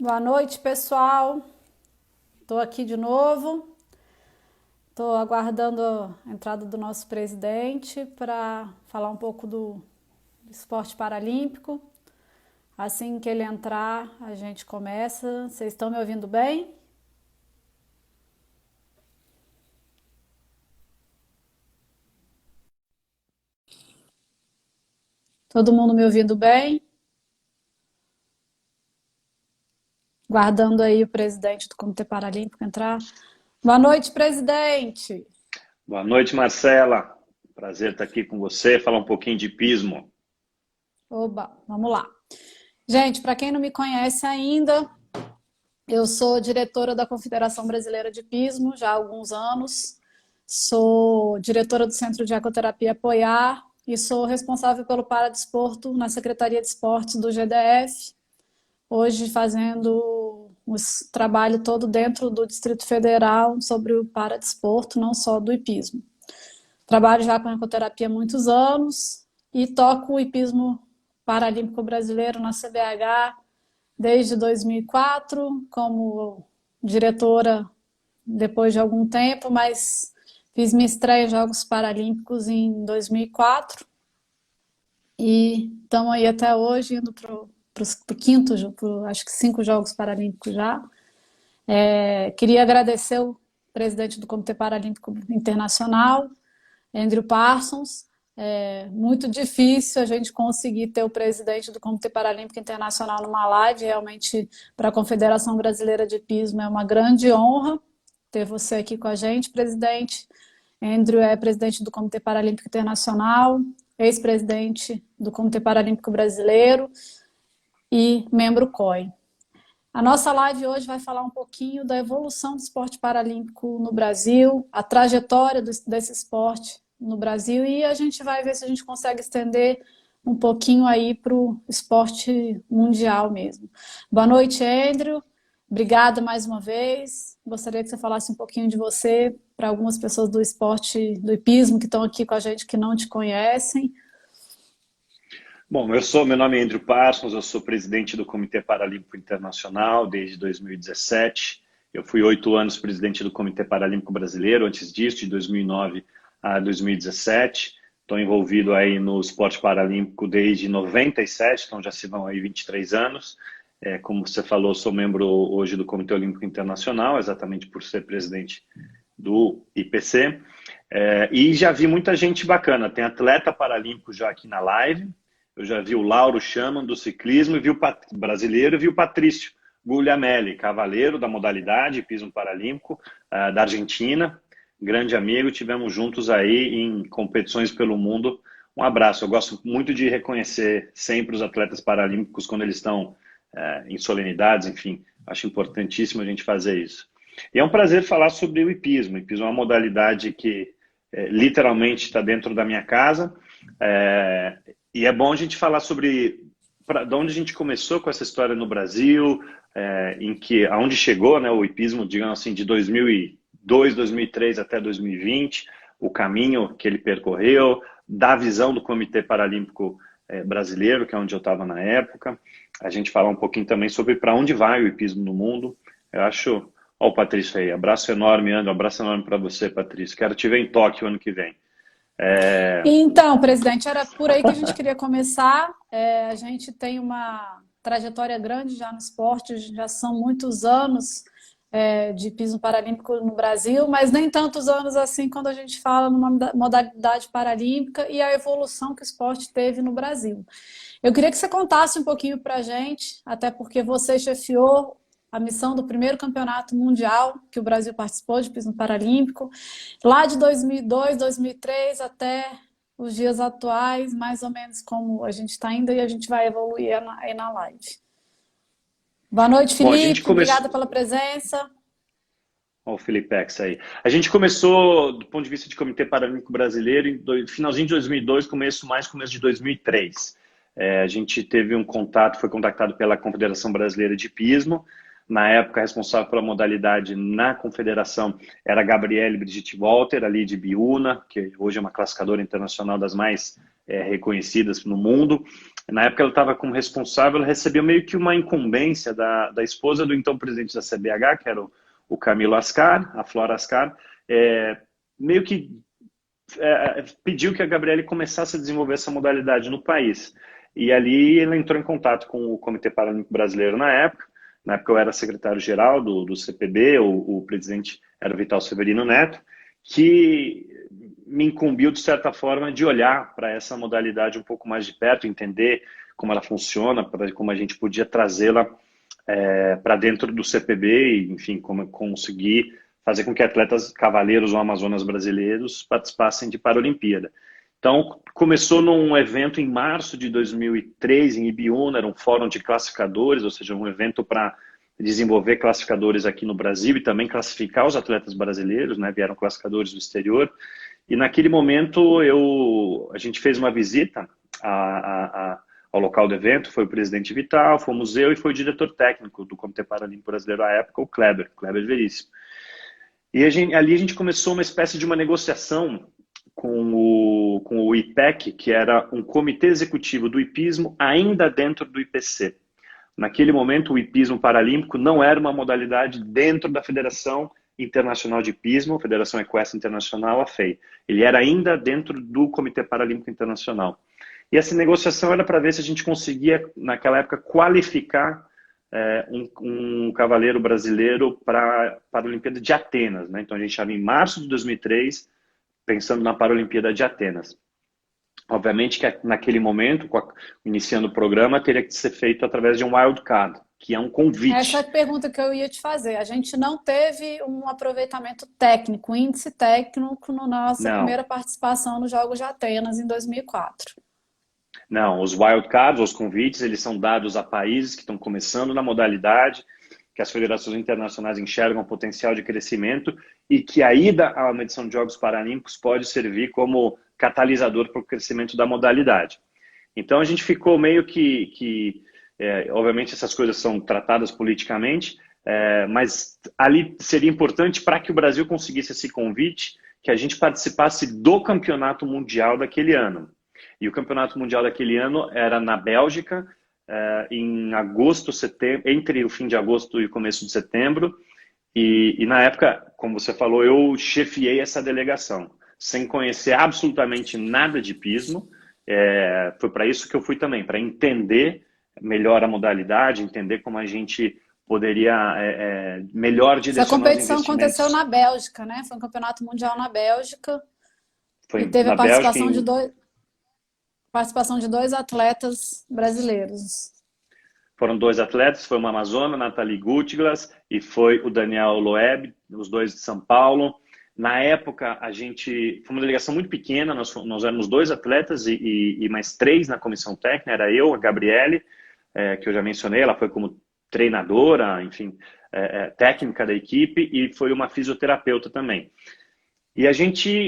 Boa noite, pessoal. Estou aqui de novo. Estou aguardando a entrada do nosso presidente para falar um pouco do esporte paralímpico. Assim que ele entrar, a gente começa. Vocês estão me ouvindo bem? Todo mundo me ouvindo bem? Guardando aí o presidente do Comitê Paralímpico entrar. Boa noite, presidente. Boa noite, Marcela. Prazer estar aqui com você, falar um pouquinho de hipismo. Oba, vamos lá. Gente, para quem não me conhece ainda, eu sou diretora da Confederação Brasileira de Hipismo já há alguns anos. Sou diretora do Centro de Ecoterapia Apoiar e sou responsável pelo Paradesporto na Secretaria de Esportes do GDF. Hoje fazendo o trabalho todo dentro do Distrito Federal sobre o paradesporto, não só do hipismo. Trabalho já com ecoterapia há muitos anos e toco o hipismo paralímpico brasileiro na CBH desde 2004, como diretora depois de algum tempo, mas fiz minha estreia em Jogos Paralímpicos em 2004 e estamos aí até hoje indo para o quinto, acho que 5 Jogos Paralímpicos já. Queria agradecer o presidente do Comitê Paralímpico Internacional, Andrew Parsons. É muito difícil a gente conseguir ter o presidente do Comitê Paralímpico Internacional numa live. Realmente, para a Confederação Brasileira de Hipismo, é uma grande honra ter você aqui com a gente, presidente. Andrew é presidente do Comitê Paralímpico Internacional, ex-presidente do Comitê Paralímpico Brasileiro e membro COI. A nossa live hoje vai falar um pouquinho da evolução do esporte paralímpico no Brasil, a trajetória desse esporte no Brasil, e a gente vai ver se a gente consegue estender um pouquinho aí para o esporte mundial mesmo. Boa noite, Andrew. Obrigada mais uma vez. Gostaria que você falasse um pouquinho de você para algumas pessoas do esporte, do hipismo, que estão aqui com a gente, que não te conhecem. Bom, meu nome é Andrew Parsons, eu sou presidente do Comitê Paralímpico Internacional desde 2017. Eu fui 8 anos presidente do Comitê Paralímpico Brasileiro, antes disso, de 2009 a 2017. Estou envolvido aí no esporte paralímpico desde 97, então já se vão aí 23 anos. Como você falou, sou membro hoje do Comitê Olímpico Internacional, exatamente por ser presidente do IPC. E já vi muita gente bacana. Tem atleta paralímpico já aqui na live. Eu já vi o Lauro Chaman, do ciclismo, e vi o brasileiro, e vi o Patrício Guglielmelli, cavaleiro da modalidade, hipismo paralímpico, da Argentina. Grande amigo, tivemos juntos aí em competições pelo mundo. Um abraço. Eu gosto muito de reconhecer sempre os atletas paralímpicos quando eles estão em solenidades, enfim. Acho importantíssimo a gente fazer isso. E é um prazer falar sobre o hipismo. O hipismo é uma modalidade que literalmente está dentro da minha casa. E é bom a gente falar sobre de onde a gente começou com essa história no Brasil, aonde chegou, né, o hipismo, digamos assim, de 2002, 2003 até 2020, o caminho que ele percorreu, da visão do Comitê Paralímpico Brasileiro, que é onde eu estava na época. A gente falar um pouquinho também sobre para onde vai o hipismo no mundo. Eu acho... Olha o Patrício aí, abraço enorme, André, um abraço enorme para você, Patrício. Quero te ver em Tóquio ano que vem. Então, presidente, era por aí que a gente queria começar. A gente tem uma trajetória grande já no esporte, já são muitos anos de hipismo paralímpico no Brasil, mas nem tantos anos assim quando a gente fala numa modalidade paralímpica e a evolução que o esporte teve no Brasil. Eu queria que você contasse um pouquinho para a gente, até porque você chefiou a missão do primeiro campeonato mundial que o Brasil participou de hipismo paralímpico, lá de 2002, 2003 até os dias atuais, mais ou menos como a gente está indo, e a gente vai evoluir aí na live. Boa noite, Bom, a gente Felipe. começou... Obrigada pela presença. Olha o Felipe X aí. A gente começou, do ponto de vista de Comitê Paralímpico Brasileiro, finalzinho de 2002, começo de 2003. A gente teve um contato, foi contactado pela Confederação Brasileira de Hipismo. Na época, responsável pela modalidade na confederação era a Gabriele Brigitte Walter, ali de Biúna, que hoje é uma classificadora internacional das mais reconhecidas no mundo. Na época ela estava como responsável, ela recebeu meio que uma incumbência da esposa do então presidente da CBH, que era o Camilo Ascar, a Flora Ascar, meio que pediu que a Gabriele começasse a desenvolver essa modalidade no país. E ali ela entrou em contato com o Comitê Paralímpico Brasileiro na época. Na época eu era secretário-geral do CPB, o presidente era o Vital Severino Neto, que me incumbiu, de certa forma, de olhar para essa modalidade um pouco mais de perto, entender como ela funciona, como a gente podia trazê-la para dentro do CPB e, enfim, como conseguir fazer com que atletas cavaleiros ou amazonas brasileiros participassem de Paralimpíada. Então, começou num evento em março de 2003, em Ibiúna, era um fórum de classificadores, ou seja, um evento para desenvolver classificadores aqui no Brasil e também classificar os atletas brasileiros, né? Vieram classificadores do exterior. E naquele momento a gente fez uma visita ao local do evento, foi o presidente Vital, fomos eu e foi o diretor técnico do Comitê Paralímpico Brasileiro à época, o Kleber Veríssimo. E ali a gente começou uma espécie de uma negociação com o IPEC, que era um comitê executivo do hipismo, ainda dentro do IPC. Naquele momento, o hipismo paralímpico não era uma modalidade dentro da Federação Internacional de Hipismo, Federação Equestre Internacional, a FEI. Ele era ainda dentro do Comitê Paralímpico Internacional. E essa negociação era para ver se a gente conseguia, naquela época, qualificar um cavaleiro brasileiro para a Paralimpíada de Atenas, né? Então a gente estava em março de 2003, pensando na Paralimpíada de Atenas. Obviamente que naquele momento, iniciando o programa, teria que ser feito através de um wildcard, que é um convite. Essa é a pergunta que eu ia te fazer. A gente não teve um aproveitamento técnico, índice técnico na nossa primeira participação nos Jogos de Atenas em 2004. Não, os wildcards, os convites, eles são dados a países que estão começando na modalidade, que as federações internacionais enxergam potencial de crescimento e que a ida a uma edição de Jogos Paralímpicos pode servir como catalisador para o crescimento da modalidade. Então a gente ficou meio que obviamente essas coisas são tratadas politicamente, mas ali seria importante para que o Brasil conseguisse esse convite, que a gente participasse do campeonato mundial daquele ano. E o campeonato mundial daquele ano era na Bélgica, em agosto, setembro, entre o fim de agosto e o começo de setembro. E na época, como você falou, eu chefiei essa delegação, sem conhecer absolutamente nada de hipismo. Foi para isso que eu fui também, para entender melhor a modalidade, entender como a gente poderia melhor direcionar os investimentos. Essa competição aconteceu na Bélgica, né? Foi um campeonato mundial na Bélgica. E teve a participação de 2 atletas brasileiros. Foram 2 atletas, foi uma amazona, Nathalie Gutglas, e foi o Daniel Loeb, os 2 de São Paulo. Na época, foi uma delegação muito pequena, nós éramos 2 atletas e mais 3 na comissão técnica, era eu, a Gabriele, que eu já mencionei, ela foi como treinadora, enfim, técnica da equipe, e foi uma fisioterapeuta também. E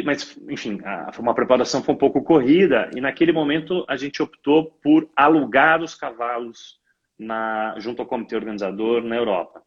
mas, enfim, uma preparação foi um pouco corrida, e naquele momento a gente optou por alugar os cavalos junto ao comitê organizador na Europa.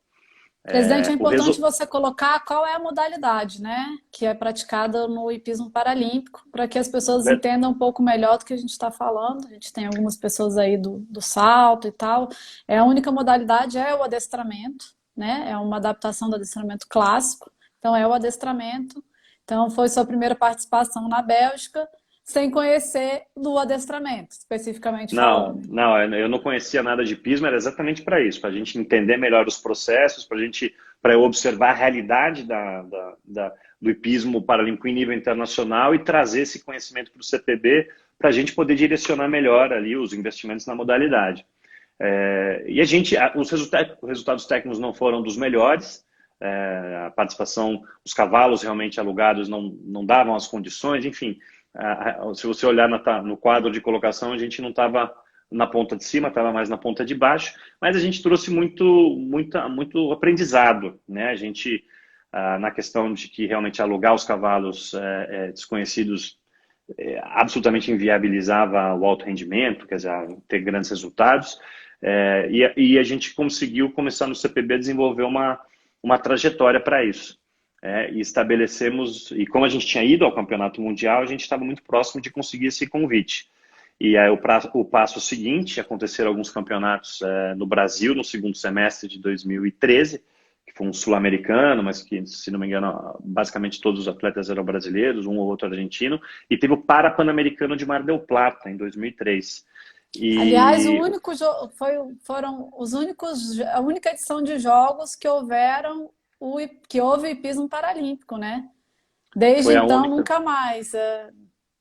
Presidente, é importante você colocar qual é a modalidade, né, que é praticada no hipismo paralímpico, para que as pessoas entendam um pouco melhor do que a gente está falando. A gente tem algumas pessoas aí do salto e tal. A única modalidade é o adestramento, né, é uma adaptação do adestramento clássico, então é o adestramento. Então, foi sua primeira participação na Bélgica, sem conhecer do adestramento, especificamente falando. Não, eu não conhecia nada de hipismo, era exatamente para isso, para a gente entender melhor os processos, para eu observar a realidade do hipismo paralímpico em nível internacional e trazer esse conhecimento para o CPB, para a gente poder direcionar melhor ali os investimentos na modalidade. E os resultados técnicos não foram dos melhores. A participação, os cavalos realmente alugados não davam as condições, enfim, se você olhar no quadro de colocação, a gente não estava na ponta de cima, estava mais na ponta de baixo, mas a gente trouxe muito aprendizado, né? A gente, na questão de que realmente alugar os cavalos desconhecidos absolutamente inviabilizava o alto rendimento, quer dizer, ter grandes resultados, e a gente conseguiu começar no CPB a desenvolver uma trajetória para isso. E estabelecemos, e como a gente tinha ido ao campeonato mundial, a gente estava muito próximo de conseguir esse convite. E aí o passo seguinte, aconteceram alguns campeonatos no Brasil no segundo semestre de 2013, que foi um sul-americano, mas que, se não me engano, basicamente todos os atletas eram brasileiros, um ou outro argentino, e teve o Parapan-Americano de Mar del Plata, em 2003. Aliás, o E único foram os únicos, a única edição de jogos que houveram que houve hipismo paralímpico, né? Desde foi a então, única. nunca mais.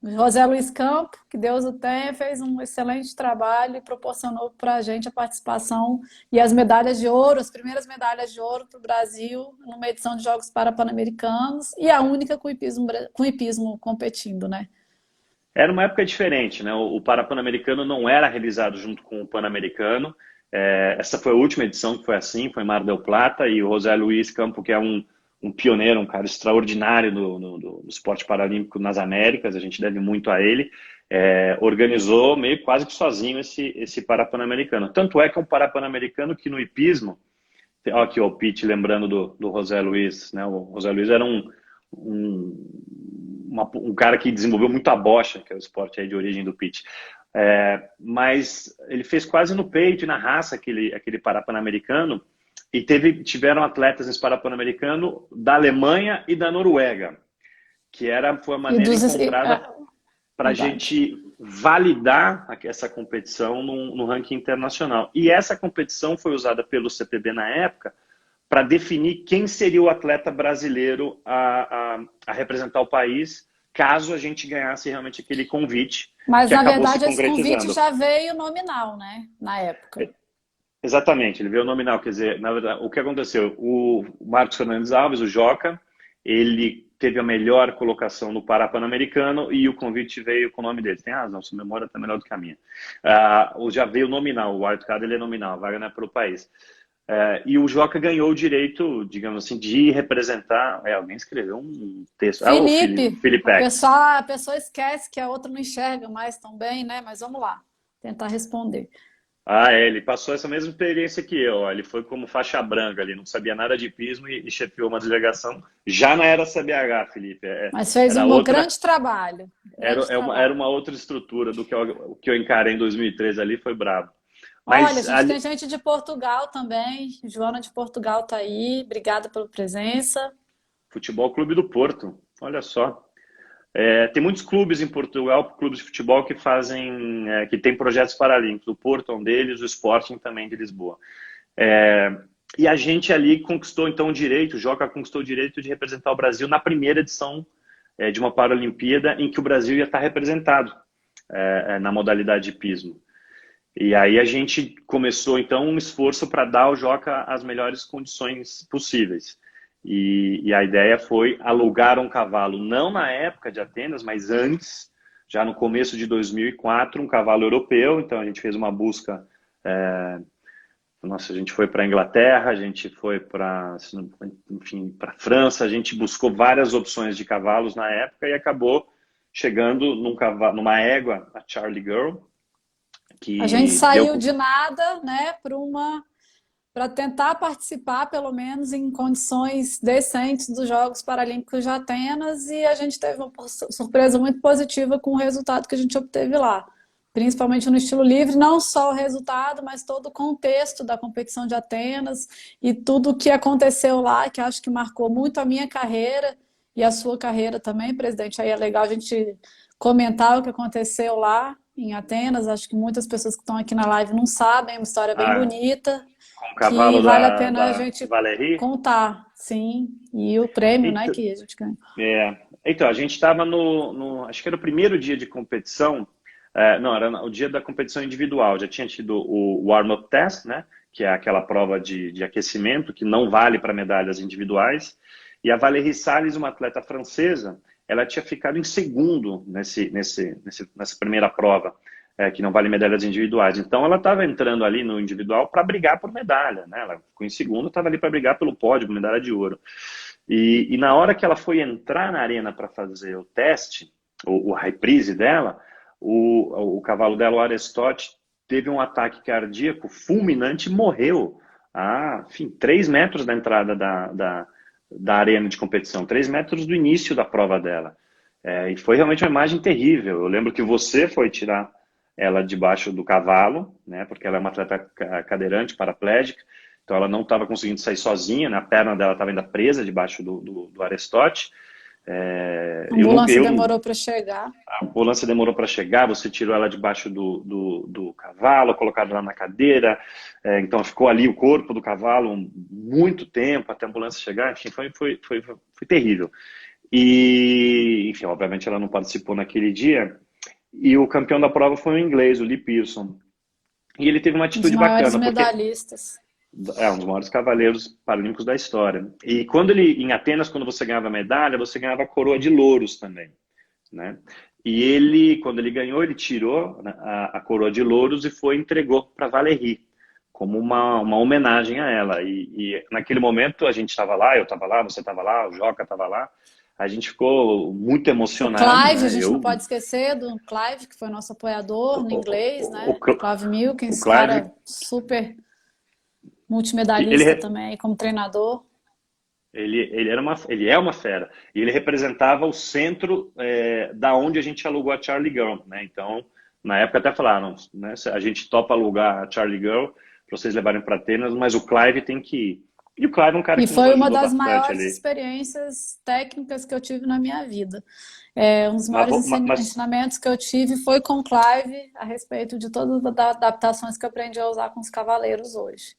José Luiz Campo, que Deus o tenha, fez um excelente trabalho e proporcionou para a gente a participação e as medalhas de ouro, as primeiras medalhas de ouro para o Brasil numa edição de Jogos Parapan-Americanos e a única com hipismo competindo, né? Era uma época diferente, né? O Parapan-Americano não era realizado junto com o Pan-Americano. Essa foi a última edição que foi assim, foi em Mar del Plata, e o José Luiz Campo, que é um pioneiro, um cara extraordinário no esporte paralímpico nas Américas, a gente deve muito a ele, organizou meio quase que sozinho esse Parapan-Americano. Tanto é que é um Parapan-Americano que no hipismo, ó, aqui o Pete lembrando do José Luiz, né? O José Luiz era um cara que desenvolveu muito a bocha, que é o esporte aí de origem do Pete. Mas ele fez quase no peito e na raça aquele Parapan-Americano, e tiveram atletas nesse Parapan-Americano da Alemanha e da Noruega, que foi a E maneira encontrada para a gente validar essa competição no ranking internacional. E essa competição foi usada pelo CPB na época para definir quem seria o atleta brasileiro a representar o país, caso a gente ganhasse realmente aquele convite, Mas, que na acabou se verdade, esse convite concretizando. já veio nominal, né? Na época. Exatamente, ele veio nominal, quer dizer, na verdade, o que aconteceu? O Marcos Fernandes Alves, o Joca, ele teve a melhor colocação no Parapan-Americano e o convite veio com o nome dele. Tem razão, sua memória está melhor do que a minha. Já veio nominal, o wildcard ele é nominal, a vaga não é para o país. E o Joca ganhou o direito, digamos assim, de representar. Alguém escreveu um texto. O Felipe, Felipe X. a pessoa esquece que a outra não enxerga mais tão bem, né? Mas vamos lá, tentar responder. Ele passou essa mesma experiência que eu. Ó. Ele foi como faixa branca ali, não sabia nada de hipismo e chefiou uma delegação. Já não era CBH, Felipe. Mas fez Era um outra, grande trabalho. era uma outra estrutura do que o que eu encarei em 2013 ali, foi brabo. Olha, a Mas gente ali, tem gente de Portugal também. Joana de Portugal está aí. Obrigada pela presença. Futebol Clube do Porto, olha só. Tem muitos clubes em Portugal, clubes de futebol que que têm projetos paralímpicos. O Porto é um deles, o Sporting também de Lisboa. E a gente ali conquistou então o Joca conquistou o direito de representar o Brasil na primeira edição de uma Paralimpíada em que o Brasil ia estar representado na modalidade de hipismo. E aí a gente começou então um esforço para dar ao Joca as melhores condições possíveis. E a ideia foi alugar um cavalo, não na época de Atenas, mas antes, já no começo de 2004, um cavalo europeu. Então a gente fez uma busca. A gente foi para a Inglaterra, a gente foi para França, a gente buscou várias opções de cavalos na época e acabou chegando numa égua, a Charlie Girl. Que a gente saiu de nada, né, para tentar participar, pelo menos, em condições decentes dos Jogos Paralímpicos de Atenas, e a gente teve uma surpresa muito positiva com o resultado que a gente obteve lá, principalmente no estilo livre, não só o resultado, mas todo o contexto da competição de Atenas e tudo o que aconteceu lá, que acho que marcou muito a minha carreira e a sua carreira também, presidente. Aí é legal a gente comentar o que aconteceu lá em Atenas. Acho que muitas pessoas que estão aqui na live não sabem, é uma história bem bonita, com o que cavalo vale a pena a da gente Valérie. contar, sim, e o prêmio, né, Então, que a gente ganha. Então a gente estava acho que era o primeiro dia de competição, não, era o dia da competição individual, já tinha tido o warm-up test, né, que é aquela prova de aquecimento, que não vale para medalhas individuais, e a Valérie Salles, uma atleta francesa, ela tinha ficado em segundo nessa primeira prova, que não vale medalhas individuais. Então, ela estava entrando ali no individual para brigar por medalha, né? Ela ficou em segundo, estava ali para brigar pelo pódio, medalha de ouro. E na hora que ela foi entrar na arena para fazer o teste, o reprise dela, o cavalo dela, o Aristote, teve um ataque cardíaco fulminante e morreu a 3 metros da entrada da arena de competição, 3 metros do início da prova dela. E foi realmente uma imagem terrível. Eu lembro que você foi tirar ela debaixo do cavalo, né? Porque ela é uma atleta cadeirante, paraplégica, então ela não estava conseguindo sair sozinha, né? A perna dela estava ainda presa debaixo do arestote. A ambulância demorou para chegar. A ambulância demorou para chegar, você tirou ela debaixo do cavalo, colocaram ela na cadeira, então ficou ali o corpo do cavalo muito tempo até a ambulância chegar, enfim, foi terrível. E, enfim, obviamente ela não participou naquele dia, e o campeão da prova foi o inglês, o Lee Pearson. E ele teve uma Um dos atitude maiores bacana, porque medalhistas. é um dos maiores cavaleiros paralímpicos da história. E em Atenas, quando você ganhava medalha, você ganhava a coroa de louros também, né? E ele, quando ele ganhou, ele tirou a coroa de louros e entregou para Valérie, como uma homenagem a ela. E naquele momento a gente estava lá, eu estava lá, você estava lá, o Joca estava lá. A gente ficou muito O emocionado, Clive, a né? gente não pode esquecer do Clive, que foi nosso apoiador no inglês, O, né? o, Clive o Milkins, Clive, cara super multimedalista ele, também como treinador. ele é uma fera. E ele representava o centro da onde a gente alugou a Charlie Girl, né? Então, na época até falaram, né? A gente topa alugar a Charlie Girl para vocês levarem para Atenas, mas o Clive tem que ir. E o Clive é um cara E que nos foi uma ajudou das bastante maiores ali. experiências técnicas que eu tive na minha vida. Um dos Mas, maiores mas ensinamentos que eu tive foi com o Clive a respeito de todas as adaptações que eu aprendi a usar com os cavaleiros hoje.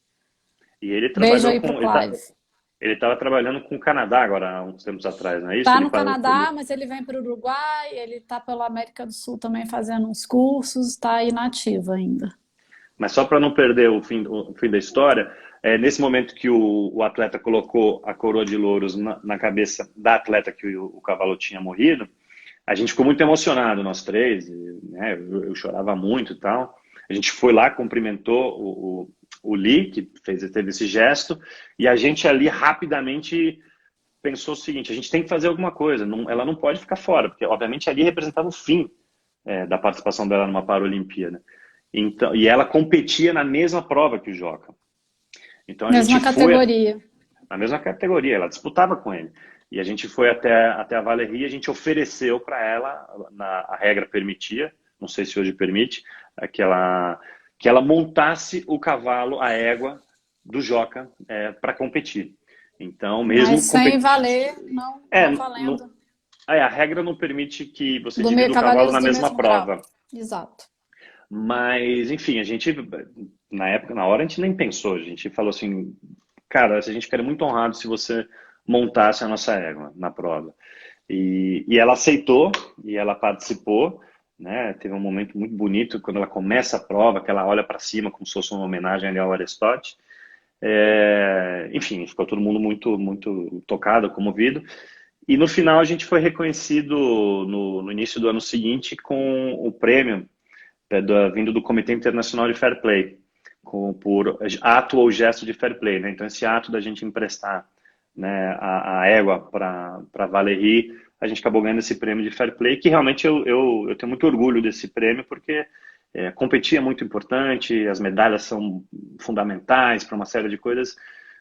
e ele Beijo trabalhou aí pro com. Clive. Ele estava trabalhando com o Canadá agora, há uns tempos atrás, não é isso? Tá no Canadá, mas ele vem para o Uruguai, ele tá pela América do Sul também fazendo uns cursos, tá aí nativo ainda. Mas só para não perder o fim da história, nesse momento que o atleta colocou a coroa de louros na cabeça da atleta que o cavalo tinha morrido, a gente ficou muito emocionado, nós três, né? Eu chorava muito e tal. A gente foi lá, cumprimentou o Lee, que teve esse gesto, e a gente ali rapidamente pensou o seguinte: a gente tem que fazer alguma coisa, ela não pode ficar fora, porque obviamente ali representava o fim da participação dela numa Paralimpíada. Então, e ela competia na mesma prova que o Joca. Então a gente Mesma foi categoria. na mesma categoria, ela disputava com ele. E a gente foi até a Valérie, a gente ofereceu para ela, a regra permitia, não sei se hoje permite, que ela montasse o cavalo, a égua do Joca para competir. Então, Mas mesmo sem valer, não, é, não valendo. a regra não permite que você Do divida o cavalo Cavaleiros na do mesma mesmo grau. prova. Exato. Mas, enfim, a gente, na época, na hora, a gente nem pensou. A gente falou assim, cara, a gente ficaria muito honrado se você montasse a nossa égua na prova. E ela aceitou, e ela participou, né? Teve um momento muito bonito quando ela começa a prova, que ela olha para cima como se fosse uma homenagem ali ao Aristóteles. Enfim, ficou todo mundo muito, muito tocado, comovido. E no final a gente foi reconhecido no início do ano seguinte com o prêmio vindo do Comitê Internacional de Fair Play, por ato ou gesto de fair play, né? Então esse ato da gente emprestar, né, a égua para Valérie, a gente acabou ganhando esse prêmio de fair play, que realmente eu tenho muito orgulho desse prêmio, porque competir é muito importante, as medalhas são fundamentais para uma série de coisas,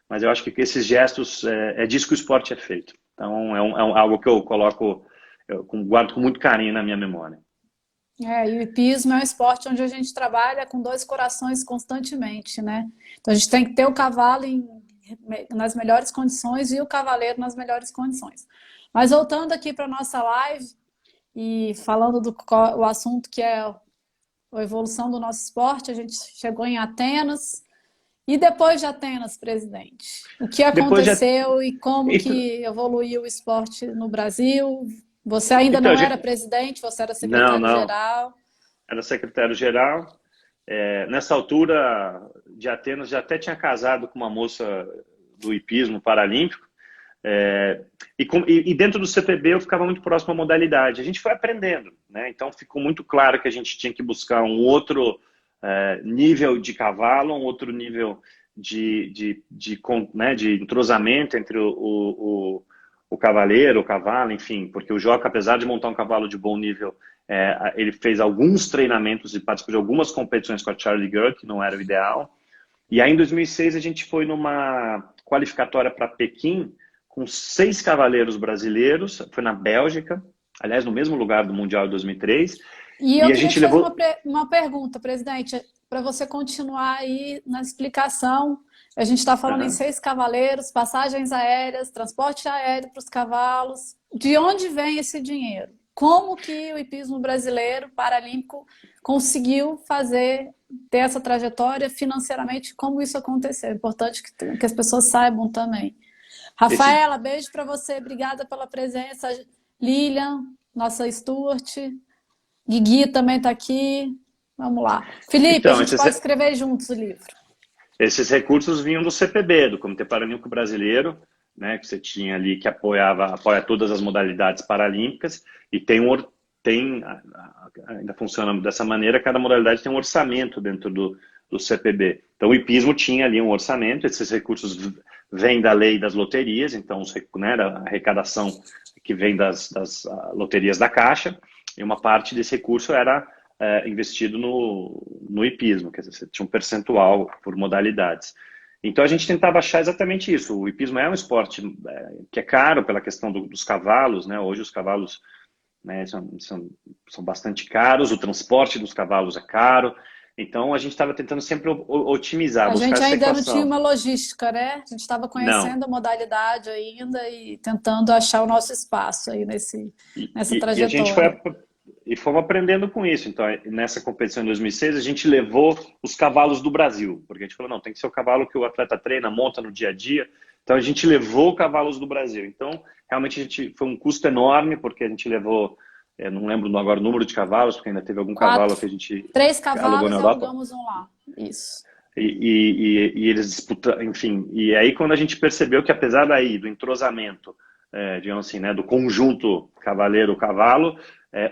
mas eu acho que esses gestos, disso que o esporte é feito. Então algo que eu guardo com muito carinho na minha memória. E o hipismo é um esporte onde a gente trabalha com dois corações constantemente, né? Então a gente tem que ter o cavalo nas melhores condições e o cavaleiro nas melhores condições. Mas voltando aqui para a nossa live e falando o assunto que é a evolução do nosso esporte, a gente chegou em Atenas. E depois de Atenas, presidente? O que aconteceu e como que evoluiu o esporte no Brasil? Você ainda Então, não era presidente, você era não. secretário-geral. Era secretário-geral. Nessa altura de Atenas, já até tinha casado com uma moça do hipismo paralímpico. E dentro do CPB eu ficava muito próximo à modalidade. A gente foi aprendendo, né? Então ficou muito claro que a gente tinha que buscar um outro nível de cavalo, um outro nível de entrosamento entre o cavaleiro, o cavalo, enfim, porque o Joca, apesar de montar um cavalo de bom nível, ele fez alguns treinamentos e participou de algumas competições com a Charlie Girl, que não era o ideal. E aí, em 2006, a gente foi numa qualificatória para Pequim com 6 cavaleiros brasileiros, foi na Bélgica, aliás, no mesmo lugar do Mundial de 2003, E eu E a queria te gente fazer levou... uma pergunta, presidente, para você continuar aí na explicação. A gente está falando em Aham. 6 cavaleiros, passagens aéreas, transporte aéreo para os cavalos. De onde vem esse dinheiro? Como que o hipismo brasileiro paralímpico conseguiu ter essa trajetória financeiramente? Como isso aconteceu? É importante que as pessoas saibam também. Esse, Rafaela, beijo para você. Obrigada pela presença. Lilian, nossa Stuart. Guigui também está aqui. Vamos lá. Felipe, a então, gente pode escrever juntos o livro. esses recursos vinham do CPB, do Comitê Paralímpico Brasileiro, né, que você tinha ali que apoia todas as modalidades paralímpicas, e ainda funciona dessa maneira, cada modalidade tem um orçamento dentro do CPB. Então o hipismo tinha ali um orçamento, esses recursos vêm da lei das loterias, então né, da arrecadação que vem das loterias da Caixa, e uma parte desse recurso era investido no hipismo, quer dizer, você tinha um percentual por modalidades. Então a gente tentava achar exatamente isso. O hipismo é um esporte que é caro pela questão dos cavalos, né? Hoje os cavalos, né, são bastante caros, o transporte dos cavalos é caro. Então a gente estava tentando sempre otimizar, A buscar gente essa ainda não tinha equação. uma logística, né? A gente estava Não. conhecendo a modalidade ainda e tentando achar o nosso espaço aí nessa E a gente foi trajetória. e fomos aprendendo com isso. Então, nessa competição em 2006, a gente levou os cavalos do Brasil, porque a gente falou, não, tem que ser o cavalo que o atleta treina, monta no dia a dia. Então, a gente levou cavalos do Brasil. Então, realmente, foi um custo enorme, porque a gente levou, eu não lembro agora o número de cavalos, porque ainda teve algum cavalo 4, que a gente 3 alugou na cavalos e Europa. alugamos um lá. Isso. E eles disputam, enfim. E aí, quando a gente percebeu que, apesar daí do entrosamento, digamos assim, né, do conjunto cavaleiro-cavalo,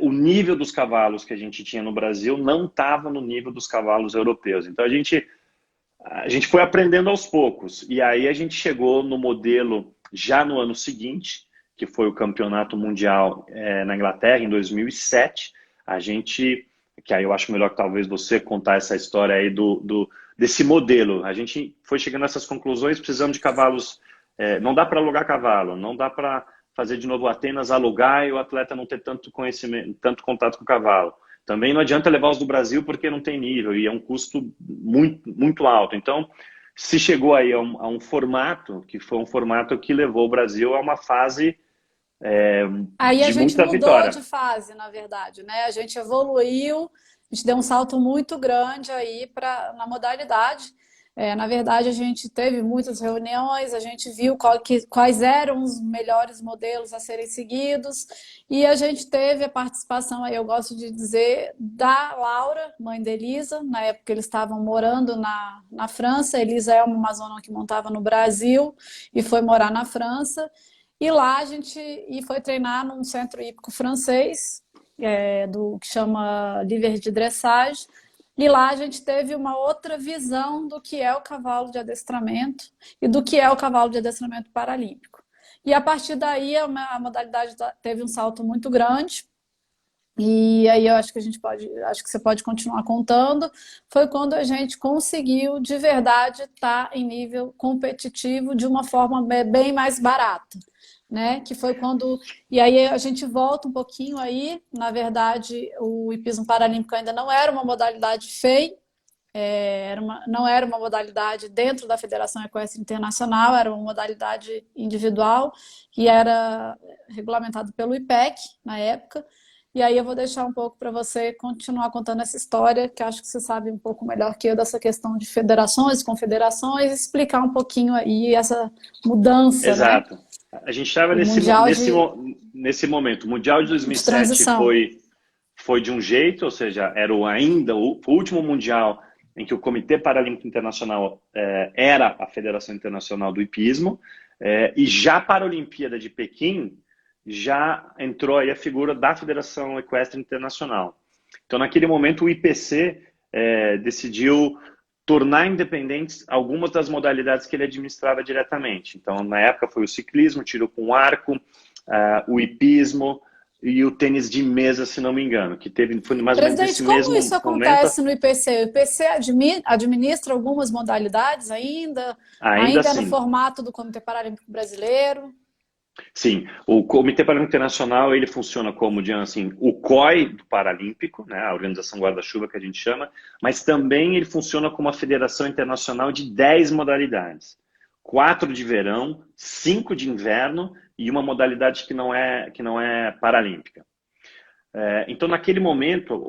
o nível dos cavalos que a gente tinha no Brasil não estava no nível dos cavalos europeus. Então, a gente foi aprendendo aos poucos. E aí, a gente chegou no modelo já no ano seguinte, que foi o Campeonato Mundial na Inglaterra, em 2007. A gente, que aí eu acho melhor que talvez você contar essa história aí desse modelo. A gente foi chegando a essas conclusões, precisamos de cavalos. Não dá para alugar cavalo, não dá para fazer de novo Atenas alugar e o atleta não ter tanto conhecimento, tanto contato com o cavalo. Também não adianta levar os do Brasil porque não tem nível e é um custo muito, muito alto. Então, se chegou aí a um formato, que foi um formato que levou o Brasil a uma fase Aí a de gente muita mudou de vitória. fase, na verdade, né? A gente evoluiu, a gente deu um salto muito grande aí na modalidade. Na verdade, a gente teve muitas reuniões, a gente viu quais eram os melhores modelos a serem seguidos, e a gente teve a participação, aí eu gosto de dizer, da Laura, mãe da Elisa. Na época eles estavam morando na França. A Elisa é uma amazona que montava no Brasil e foi morar na França. E lá a gente foi treinar num centro hípico francês, que chama Liver de Dressage. E lá a gente teve uma outra visão do que é o cavalo de adestramento e do que é o cavalo de adestramento paralímpico. E a partir daí a modalidade teve um salto muito grande. E aí eu acho que acho que você pode continuar contando. Foi quando a gente conseguiu de verdade estar em nível competitivo de uma forma bem mais barata, né? Que foi quando... E aí a gente volta um pouquinho aí. Na verdade, o hipismo paralímpico ainda não era uma modalidade FEI, não era uma modalidade dentro da Federação Equestre Internacional, era uma modalidade individual que era regulamentado pelo IPEC na época. E aí eu vou deixar um pouco para você continuar contando essa história, que acho que você sabe um pouco melhor que eu dessa questão de federações, confederações, explicar um pouquinho aí essa mudança, né? Exato. A gente estava O Mundial nesse momento. O Mundial de de 2007 transição. foi de um jeito, ou seja, era ainda o último Mundial em que o Comitê Paralímpico Internacional era a Federação Internacional do Hipismo, e já para a Olimpíada de Pequim, já entrou aí a figura da Federação Equestre Internacional. Então, naquele momento, o IPC decidiu tornar independentes algumas das modalidades que ele administrava diretamente. Então, na época, foi o ciclismo, tiro com arco, o hipismo e o tênis de mesa, se não me engano, que foi mais ou menos Presidente, esse como isso mesmo momento. acontece no IPC? O IPC administra algumas modalidades ainda? Ainda Ainda é no assim, formato do Comitê Paralímpico Brasileiro? Sim, o Comitê Paralímpico Internacional ele funciona como, digamos assim, o COI do Paralímpico, né, a Organização Guarda-Chuva que a gente chama, mas também ele funciona como uma federação internacional de 10 modalidades. 4 de verão, 5 de inverno e uma modalidade que não é paralímpica. Então, naquele momento,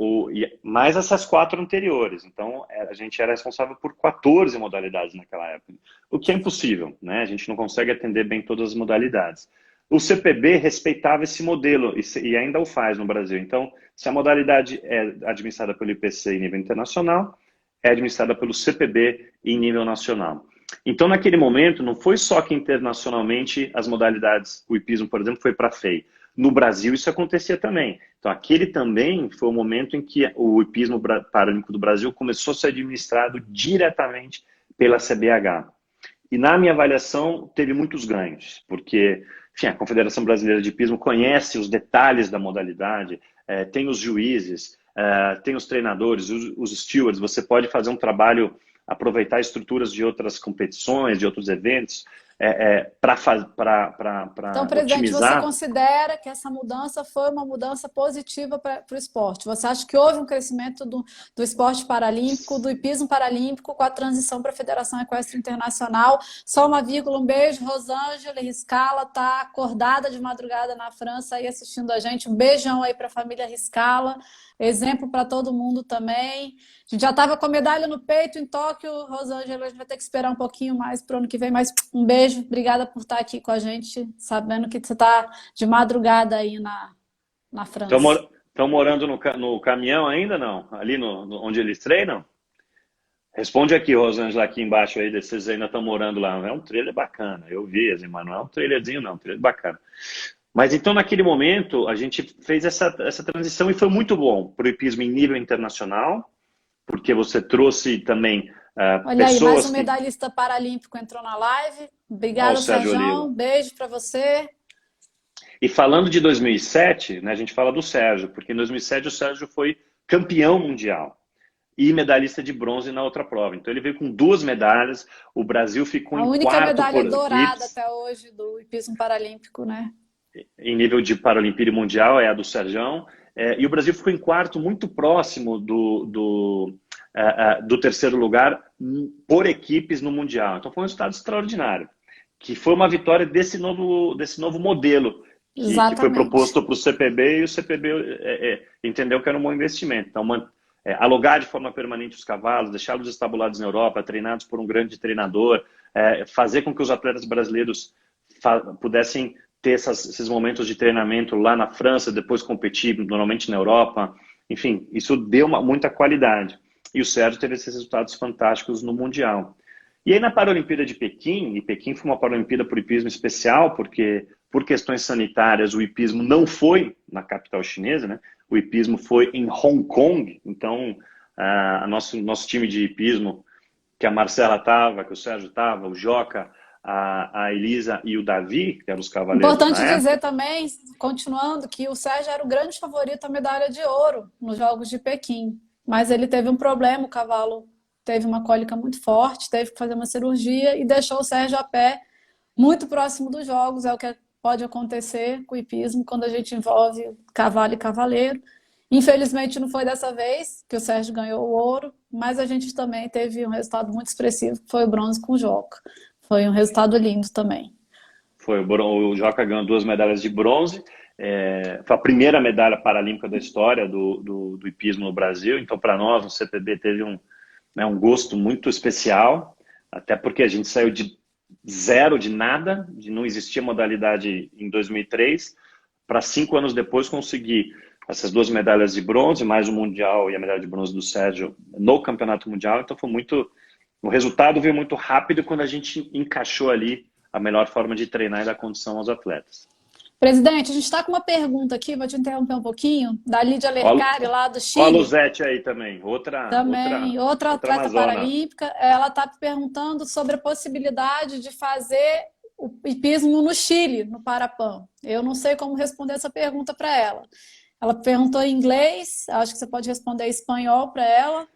mais essas 4 anteriores. Então, a gente era responsável por 14 modalidades naquela época, o que é impossível, né? A gente não consegue atender bem todas as modalidades. O CPB respeitava esse modelo e ainda o faz no Brasil. Então, se a modalidade é administrada pelo IPC em nível internacional, é administrada pelo CPB em nível nacional. Então, naquele momento, não foi só que internacionalmente as modalidades, o hipismo, por exemplo, foi para a FEI. No Brasil, isso acontecia também. Então, aquele também foi o momento em que o hipismo paralímpico do Brasil começou a ser administrado diretamente pela CBH. E na minha avaliação, teve muitos ganhos, porque enfim, a Confederação Brasileira de Hipismo conhece os detalhes da modalidade, tem os juízes, tem os treinadores, os stewards, você pode fazer um trabalho, aproveitar estruturas de outras competições, de outros eventos, para Então, presidente, você otimizar. considera que essa mudança foi uma mudança positiva para o esporte? Você acha que houve um crescimento do esporte paralímpico, do hipismo paralímpico, com a transição para a Federação Equestre Internacional? Só uma vírgula, um beijo, Rosângela Riscala está acordada de madrugada na França aí assistindo a gente. Um beijão aí para a família Riscala, exemplo para todo mundo também. A gente já estava com a medalha no peito em Tóquio, Rosângela, a gente vai ter que esperar um pouquinho mais para o ano que vem, mas um beijo, obrigada por estar aqui com a gente, sabendo que você está de madrugada aí na França. Estão morando no caminhão ainda, não? Ali onde eles treinam? Responde aqui, Rosângela, aqui embaixo aí, vocês ainda estão morando lá. É um trailer bacana, eu vi, assim, mas não é um trailerzinho não, um trailer bacana. Mas então, naquele momento, a gente fez essa transição e foi muito bom para o hipismo em nível internacional, porque você trouxe também Olha aí, mais pessoas um que... medalhista paralímpico entrou na live. Ó, o Obrigada, Sérgio Serjão. Oliva. Beijo para você. E falando de 2007, né, a gente fala do Sérgio, porque em 2007 o Sérgio foi campeão mundial e medalhista de bronze na outra prova. Então ele veio com 2 medalhas, o Brasil ficou A em única quarto medalha por dourada equipes, até hoje do hipismo paralímpico, né? em nível de Paralimpíada Mundial, é a do Sérgio, e o Brasil ficou em quarto, muito próximo do terceiro lugar por equipes no Mundial. Então foi um resultado extraordinário, que foi uma vitória desse novo modelo que foi Exatamente. proposto para o CPB e o CPB entendeu que era um bom investimento. Então, alugar de forma permanente os cavalos, deixá-los estabulados na Europa, treinados por um grande treinador, fazer com que os atletas brasileiros pudessem ter esses momentos de treinamento lá na França, depois competir normalmente na Europa. Enfim, isso deu muita qualidade. E o Sérgio teve esses resultados fantásticos no Mundial. E aí na Paralimpíada de Pequim, e Pequim foi uma Paralimpíada por hipismo especial, porque por questões sanitárias o hipismo não foi na capital chinesa, né? O hipismo foi em Hong Kong, então nosso time de hipismo, que a Marcela estava, que o Sérgio estava, o Joca, a Elisa e o Davi, que eram os cavaleiros na Importante dizer época. também, continuando, que o Sérgio era o grande favorito à medalha de ouro nos Jogos de Pequim. Mas ele teve um problema, o cavalo teve uma cólica muito forte, teve que fazer uma cirurgia e deixou o Sérgio a pé muito próximo dos Jogos. É o que pode acontecer com o hipismo quando a gente envolve cavalo e cavaleiro. Infelizmente não foi dessa vez que o Sérgio ganhou o ouro, mas a gente também teve um resultado muito expressivo, que foi o bronze com o Joca. Foi um resultado lindo também. O Joca ganhou 2 medalhas de bronze. Foi a primeira medalha paralímpica da história do hipismo no Brasil. Então, para nós, o CPB teve um gosto muito especial, até porque a gente saiu de zero, de nada, de não existia modalidade em 2003, para 5 anos depois conseguir essas 2 medalhas de bronze, mais o Mundial e a medalha de bronze do Sérgio no Campeonato Mundial. Então, foi muito... O resultado veio muito rápido quando a gente encaixou ali a melhor forma de treinar e dar condição aos atletas. Presidente, a gente está com uma pergunta aqui, vou te interromper um pouquinho, da Lídia Ó, Lercari, lá do ó a Chile. Luzete aí também, outra, Também, outra, outra outra atleta Amazona. paralímpica, ela está perguntando sobre a possibilidade de fazer o hipismo no Chile, no Parapan. Eu não sei como responder essa pergunta para ela. Ela perguntou em inglês, acho que você pode responder em espanhol para ela.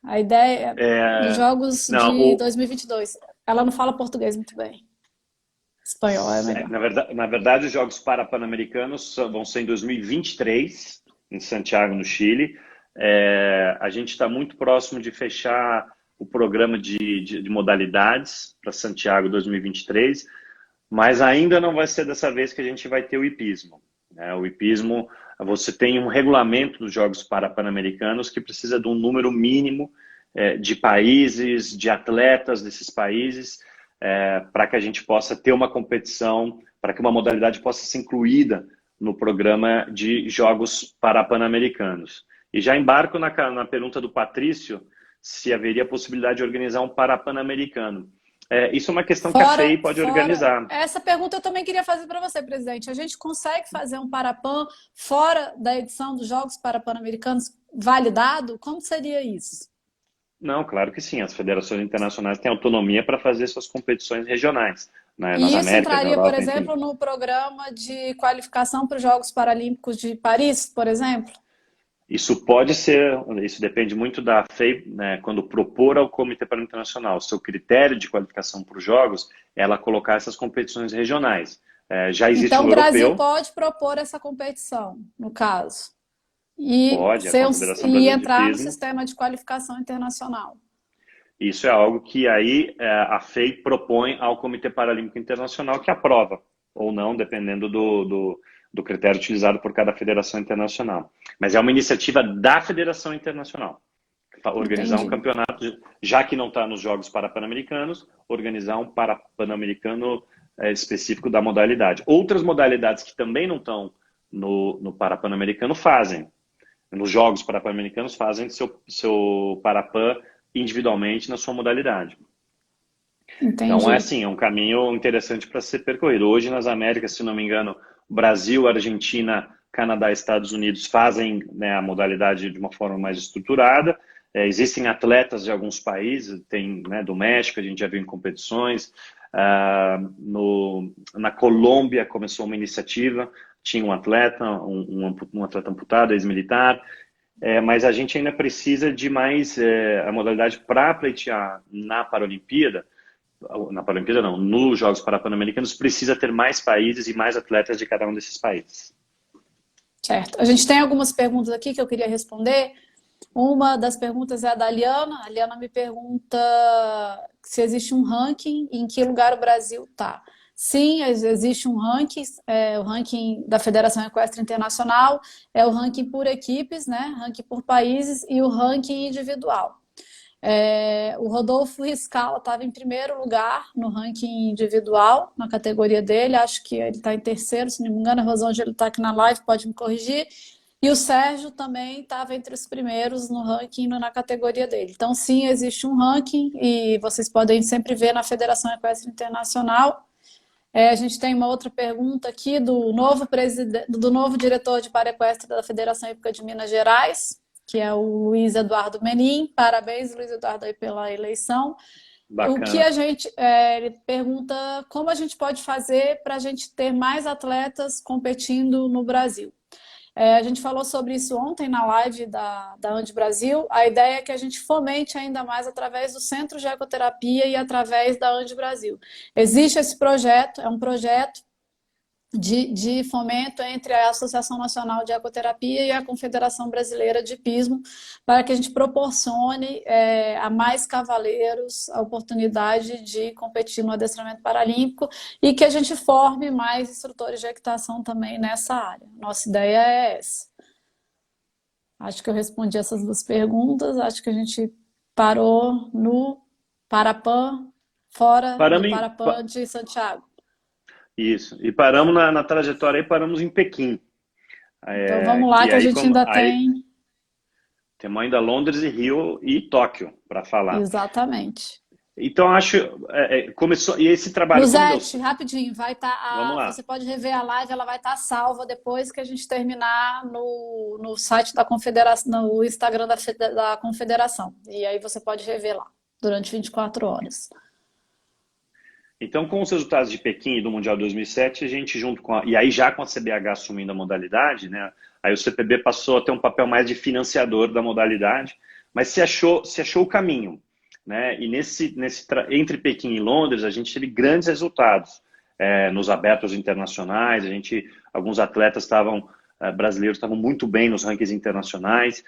A ideia dos Jogos Não, de 2022. Ela não fala português muito bem. Espanhol é melhor. Na verdade, os Jogos Parapan-Americanos vão ser em 2023, em Santiago, no Chile. A gente está muito próximo de fechar o programa de modalidades para Santiago 2023, mas ainda não vai ser dessa vez que a gente vai ter o hipismo. O hipismo, você tem um regulamento dos Jogos Parapan-Americanos que precisa de um número mínimo de países, de atletas desses países, para que a gente possa ter uma competição, para que uma modalidade possa ser incluída no programa de Jogos Parapan-Americanos. E já embarco na pergunta do Patrício, se haveria possibilidade de organizar um Parapan-Americano. Isso é uma questão que a FEI pode organizar. Essa pergunta eu também queria fazer para você, presidente. A gente consegue fazer um Parapan fora da edição dos Jogos Parapan-Americanos validado? Como seria isso? Não, claro que sim. As federações internacionais têm autonomia para fazer suas competições regionais. Nas e isso Américas, entraria, na Europa, por exemplo, no programa de qualificação para os Jogos Paralímpicos de Paris, por exemplo? Isso pode ser, isso depende muito da FEI, né, quando propor ao Comitê Paralímpico Internacional o seu critério de qualificação para os Jogos, ela colocar essas competições regionais. Já existe então, o europeu. Então, o Brasil pode propor essa competição, no caso, e, pode, e entrar no sistema de qualificação internacional. Isso é algo que aí a FEI propõe ao Comitê Paralímpico Internacional, que aprova, ou não, dependendo do critério utilizado por cada federação internacional. Mas é uma iniciativa da Federação Internacional. Organizar um campeonato, já que não está nos Jogos Parapan-Americanos, organizar um Parapan-Americano específico da modalidade. Outras modalidades que também não estão no Parapan-Americano fazem. Nos Jogos Parapan-Americanos fazem seu Parapan individualmente na sua modalidade. Entendi. Então, é um caminho interessante para ser percorrido. Hoje, nas Américas, se não me engano, Brasil, Argentina, Canadá e Estados Unidos fazem, né, a modalidade de uma forma mais estruturada. Existem atletas de alguns países, tem, né, do México, a gente já viu em competições. Na Colômbia começou uma iniciativa, tinha um atleta, um atleta amputado, ex-militar. Mas a gente ainda precisa de mais a modalidade para pleitear na Paralimpíada. Na Paralimpíada não, nos Jogos Parapan-Americanos precisa ter mais países e mais atletas de cada um desses países. Certo. A gente tem algumas perguntas aqui que eu queria responder. Uma das perguntas é a da Aliana. A Aliana me pergunta se existe um ranking e em que lugar o Brasil está. Sim, existe um ranking, o ranking da Federação Equestre Internacional, é o ranking por equipes, né? Ranking por países e o ranking individual. O Rodolfo Riscala estava em primeiro lugar no ranking individual, na categoria dele, acho que ele está em terceiro, se não me engano, a Rosângela ele está aqui na live, pode me corrigir. E o Sérgio também estava entre os primeiros no ranking na categoria dele. Então, sim, existe um ranking e vocês podem sempre ver na Federação Equestre Internacional. A gente tem uma outra pergunta aqui do novo diretor de paraequestre da Federação Hípica de Minas Gerais, que é o Luiz Eduardo Menin. Parabéns, Luiz Eduardo, aí pela eleição. Bacana. O que a gente ele pergunta como a gente pode fazer para a gente ter mais atletas competindo no Brasil. A gente falou sobre isso ontem na live da Andi Brasil. A ideia é que a gente fomente ainda mais através do Centro de Ecoterapia e através da Andi Brasil. Existe esse projeto, é um projeto de fomento entre a Associação Nacional de Ecoterapia e a Confederação Brasileira de Hipismo, para que a gente proporcione a mais cavaleiros a oportunidade de competir no adestramento paralímpico e que a gente forme mais instrutores de equitação também nessa área. Nossa ideia é essa. Acho que eu respondi essas duas perguntas, acho que a gente parou no Parapan, fora do Parapan de Santiago. Isso, e paramos na trajetória aí, paramos em Pequim. Então vamos lá, que a gente ainda tem... Temos ainda Londres e Rio e Tóquio para falar. Exatamente. Então acho, começou, e esse trabalho... Luzete, rapidinho, vai estar... Você pode rever a live, ela vai estar salva depois que a gente terminar no site da Confederação, no Instagram da Confederação. E aí você pode rever lá, durante 24 horas. Então, com os resultados de Pequim e do Mundial 2007, a gente junto com e aí já com a CBH assumindo a modalidade, né? Aí o CPB passou a ter um papel mais de financiador da modalidade, mas se achou o caminho, né? E entre Pequim e Londres a gente teve grandes resultados. nos abertos internacionais. Alguns atletas brasileiros estavam muito bem nos rankings internacionais.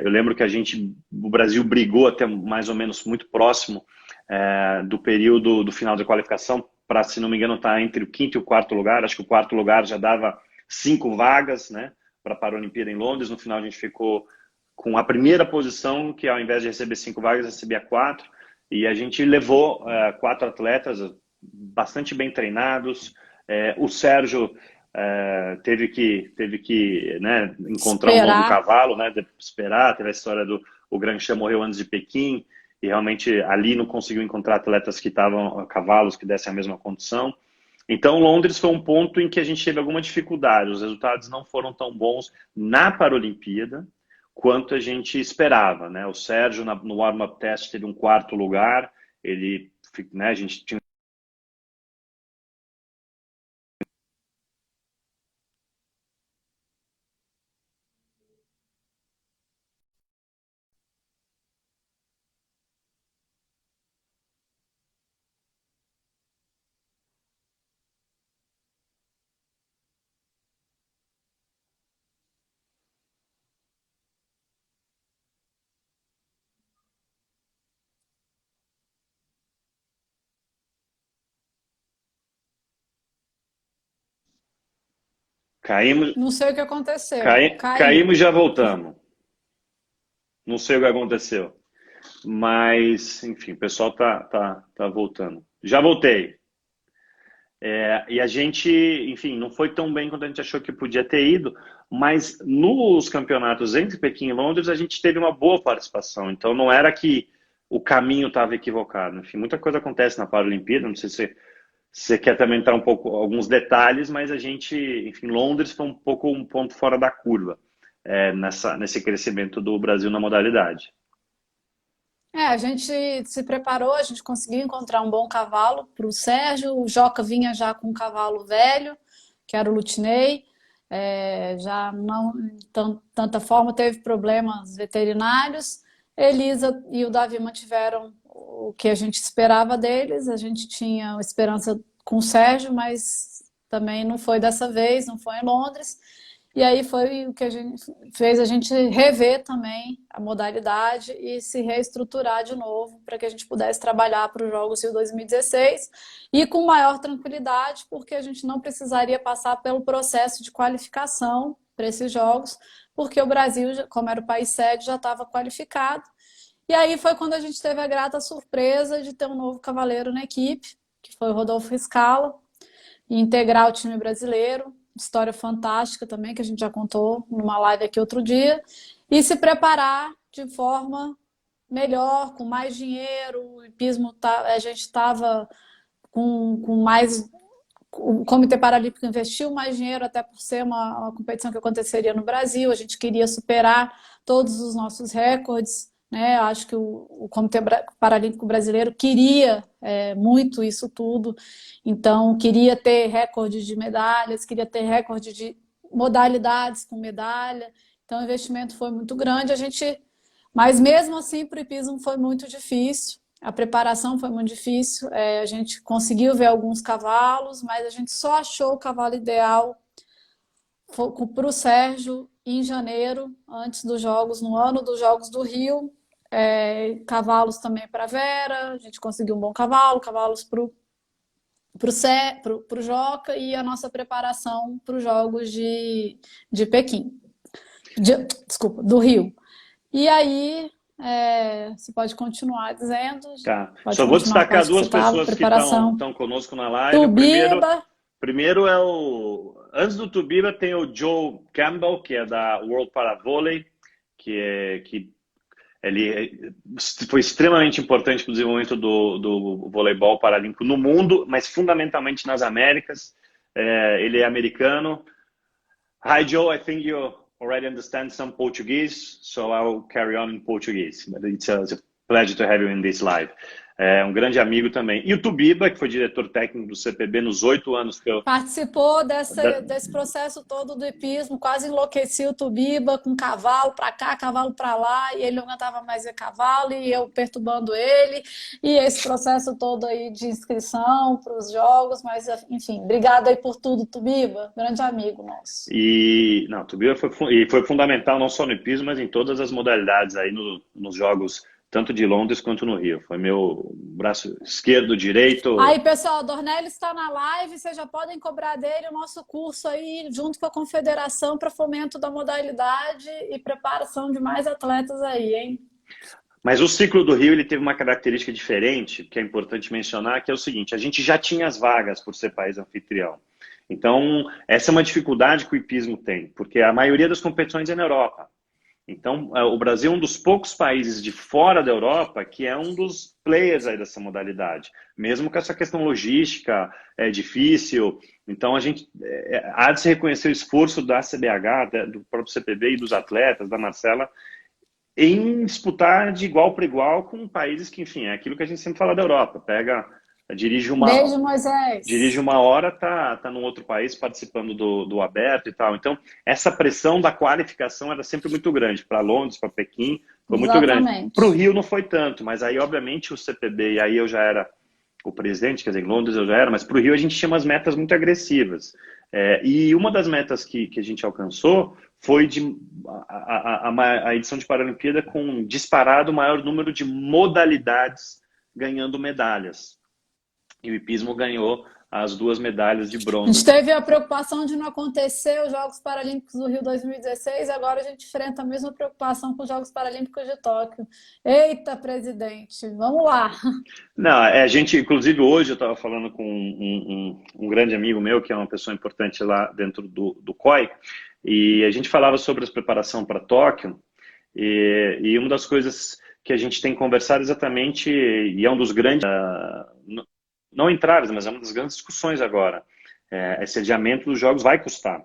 Eu lembro que o Brasil brigou até mais ou menos muito próximo do período do final da qualificação para, se não me engano, estar entre o quinto e o quarto lugar. Acho que o quarto lugar já dava 5 vagas, né, para a Paralimpíada em Londres. No final a gente ficou com a primeira posição, que ao invés de receber 5 vagas, recebia 4. E a gente levou 4 atletas bastante bem treinados. O Sérgio teve que né, encontrar um novo cavalo, né, esperar. Teve a história o Granchan morreu antes de Pequim, e realmente ali não conseguiu encontrar atletas que estavam cavalos que dessem a mesma condição. Então, Londres foi um ponto em que a gente teve alguma dificuldade. Os resultados não foram tão bons na Paralimpíada quanto a gente esperava, né? O Sérgio, no warm-up test, teve um 4º lugar. A gente tinha caímos, Não sei o que aconteceu. caímos e Caiu. já voltamos. Não sei o que aconteceu. Mas, enfim, o pessoal tá voltando. Já voltei. E a gente, enfim, não foi tão bem quanto a gente achou que podia ter ido, mas nos campeonatos entre Pequim e Londres a gente teve uma boa participação. Então não era que o caminho estava equivocado. Enfim, muita coisa acontece na Paralimpíada. Não sei se você quer também entrar um pouco alguns detalhes, mas enfim, Londres foi um ponto fora da curva nesse crescimento do Brasil na modalidade. A gente se preparou, a gente conseguiu encontrar um bom cavalo para o Sérgio. O Joca vinha já com um cavalo velho, que era o Lutinei. Já não tanta forma, teve problemas veterinários. Elisa e o Davi mantiveram o que a gente esperava deles. A gente tinha esperança com o Sérgio, mas também não foi dessa vez, não foi em Londres. E aí foi o que fez a gente rever também a modalidade e se reestruturar de novo para que a gente pudesse trabalhar para os Jogos Rio 2016 e com maior tranquilidade, porque a gente não precisaria passar pelo processo de qualificação para esses Jogos, porque o Brasil, como era o país sede, já estava qualificado. E aí foi quando a gente teve a grata surpresa de ter um novo cavaleiro na equipe, que foi o Rodolfo Scala, e integrar o time brasileiro. História fantástica também, que a gente já contou numa live aqui outro dia, e se preparar de forma melhor, com mais dinheiro. O hipismo, a gente estava com mais... O Comitê Paralímpico investiu mais dinheiro, até por ser uma competição que aconteceria no Brasil. A gente queria superar todos os nossos recordes, né? Acho que o Comitê Paralímpico Brasileiro queria muito isso tudo. Então, queria ter recorde de medalhas, queria ter recorde de modalidades com medalha. Então, o investimento foi muito grande. Mas mesmo assim, para o hipismo foi muito difícil. A preparação foi muito difícil. A gente conseguiu ver alguns cavalos, mas a gente só achou o cavalo ideal para o Sérgio em janeiro, antes dos Jogos, no ano dos Jogos do Rio. Cavalos também para a Vera, a gente conseguiu um bom cavalo, cavalos para o Joca, e a nossa preparação para os Jogos de Pequim. Desculpa, do Rio. E aí, você pode continuar dizendo. Tá. Só vou destacar duas pessoas que estão conosco na live. Tubiba. Primeiro antes do Tubiba tem o Joe Campbell, que é da World Para Volley, que ele foi extremamente importante para o desenvolvimento do voleibol paralímpico no mundo, mas fundamentalmente nas Américas. Ele é americano. Hi, Joe. I think you already understand some Portuguese, so I'll carry on in Portuguese. But it's a Pleasure to have you in this live. É um grande amigo também. E o Tubiba, que foi diretor técnico do CPB nos 8 anos que eu... Participou desse processo todo do hipismo, quase enlouqueci o Tubiba com cavalo para cá, cavalo para lá, e ele não aguentava mais ver cavalo, e eu perturbando ele, e esse processo todo aí de inscrição para os jogos, mas enfim, obrigado aí por tudo, Tubiba, grande amigo nosso. Não, o Tubiba foi fundamental não só no hipismo, mas em todas as modalidades aí nos jogos, tanto de Londres quanto no Rio. Foi meu braço esquerdo, direito. Aí, pessoal, Dornelles está na live, vocês já podem cobrar dele o nosso curso aí, junto com a Confederação, para fomento da modalidade e preparação de mais atletas aí, hein? Mas o ciclo do Rio ele teve uma característica diferente, que é importante mencionar, que é o seguinte: a gente já tinha as vagas por ser país anfitrião. Então, essa é uma dificuldade que o hipismo tem, porque a maioria das competições é na Europa. Então, o Brasil é um dos poucos países de fora da Europa que é um dos players aí dessa modalidade. Mesmo com essa questão logística, é difícil. Então, há de se reconhecer o esforço da CBH, do próprio CPB e dos atletas, da Marcela, em disputar de igual para igual com países que, enfim, é aquilo que a gente sempre fala da Europa. Dirige Beijo, Moisés. Dirige uma hora, tá num outro país participando do aberto e tal. Então, essa pressão da qualificação era sempre muito grande. Para Londres, para Pequim, foi muito grande. Para o Rio não foi tanto, mas aí, obviamente, o CPB, e aí eu já era o presidente, quer dizer, em Londres eu já era, mas para o Rio a gente tinha umas metas muito agressivas. E uma das metas que a gente alcançou foi a edição de Paralimpíada com disparado o maior número de modalidades ganhando medalhas. E o hipismo ganhou as 2 medalhas de bronze. A gente teve a preocupação de não acontecer os Jogos Paralímpicos do Rio 2016, agora a gente enfrenta a mesma preocupação com os Jogos Paralímpicos de Tóquio. Eita, presidente, vamos lá! Não, inclusive hoje eu estava falando com um grande amigo meu, que é uma pessoa importante lá dentro do COI, e a gente falava sobre a preparação para Tóquio, e uma das coisas que a gente tem conversado exatamente, e é um dos grandes... não entraves, mas é uma das grandes discussões agora. Esse adiamento dos jogos vai custar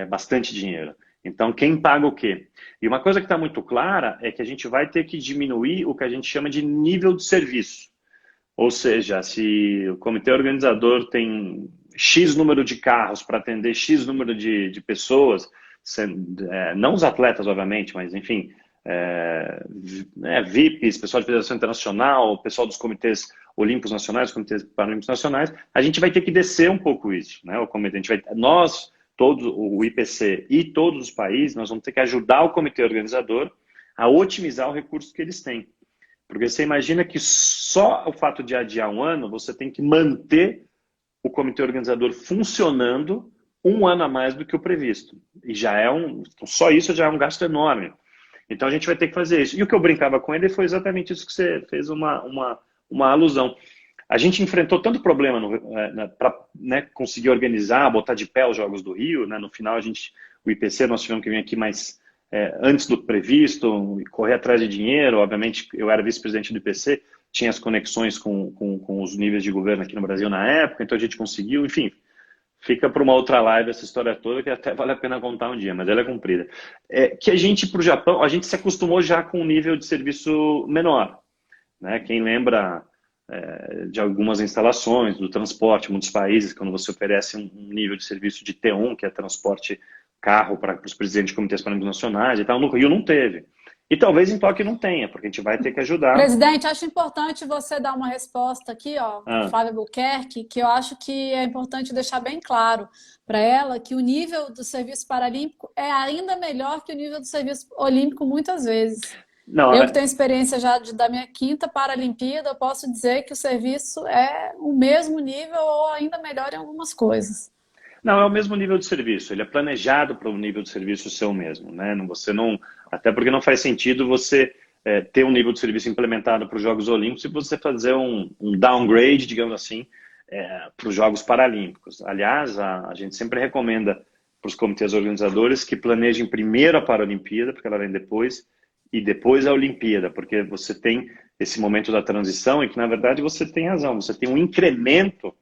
bastante dinheiro. Então, quem paga o quê? E uma coisa que está muito clara é que a gente vai ter que diminuir o que a gente chama de nível de serviço. Ou seja, se o comitê organizador tem X número de carros para atender X número de pessoas, não os atletas, obviamente, mas, enfim, VIPs, pessoal de Federação Internacional, pessoal dos comitês olímpicos nacionais, comitês paralímpicos nacionais, a gente vai ter que descer um pouco isso, né? Nós, todos, o IPC e todos os países, nós vamos ter que ajudar o comitê organizador a otimizar o recurso que eles têm. Porque você imagina que só o fato de adiar um ano, você tem que manter o comitê organizador funcionando um ano a mais do que o previsto. E só isso já é um gasto enorme. Então a gente vai ter que fazer isso. E o que eu brincava com ele foi exatamente isso que você fez uma alusão. A gente enfrentou tanto problema para conseguir organizar, botar de pé os Jogos do Rio, né? No final o IPC nós tivemos que vir aqui mais antes do previsto, correr atrás de dinheiro. Obviamente eu era vice-presidente do IPC, tinha as conexões com os níveis de governo aqui no Brasil na época, então a gente conseguiu, enfim. Fica para uma outra live essa história toda, que até vale a pena contar um dia, mas ela é comprida. Que a gente, para o Japão, a gente se acostumou já com um nível de serviço menor. Né? Quem lembra de algumas instalações, do transporte, muitos países, quando você oferece um nível de serviço de T1, que é transporte carro para os presidentes de comitês paralímpicos nacionais e tal, no Rio não teve. E talvez em Tóquio não tenha, porque a gente vai ter que ajudar. Presidente, acho importante você dar uma resposta aqui, Flávia Buquerque, que eu acho que é importante deixar bem claro para ela que o nível do serviço paralímpico é ainda melhor que o nível do serviço olímpico muitas vezes. Não, eu que tenho experiência já da minha 5ª Paralimpíada, eu posso dizer que o serviço é o mesmo nível ou ainda melhor em algumas coisas. Não, é o mesmo nível de serviço. Ele é planejado para o nível de serviço ser o mesmo, né? Até porque não faz sentido você ter um nível de serviço implementado para os Jogos Olímpicos e você fazer um downgrade, digamos assim, para os Jogos Paralímpicos. Aliás, a gente sempre recomenda para os comitês organizadores que planejem primeiro a Paralimpíada, porque ela vem depois, e depois a Olimpíada, porque você tem esse momento da transição e que, na verdade, você tem razão, você tem um incremento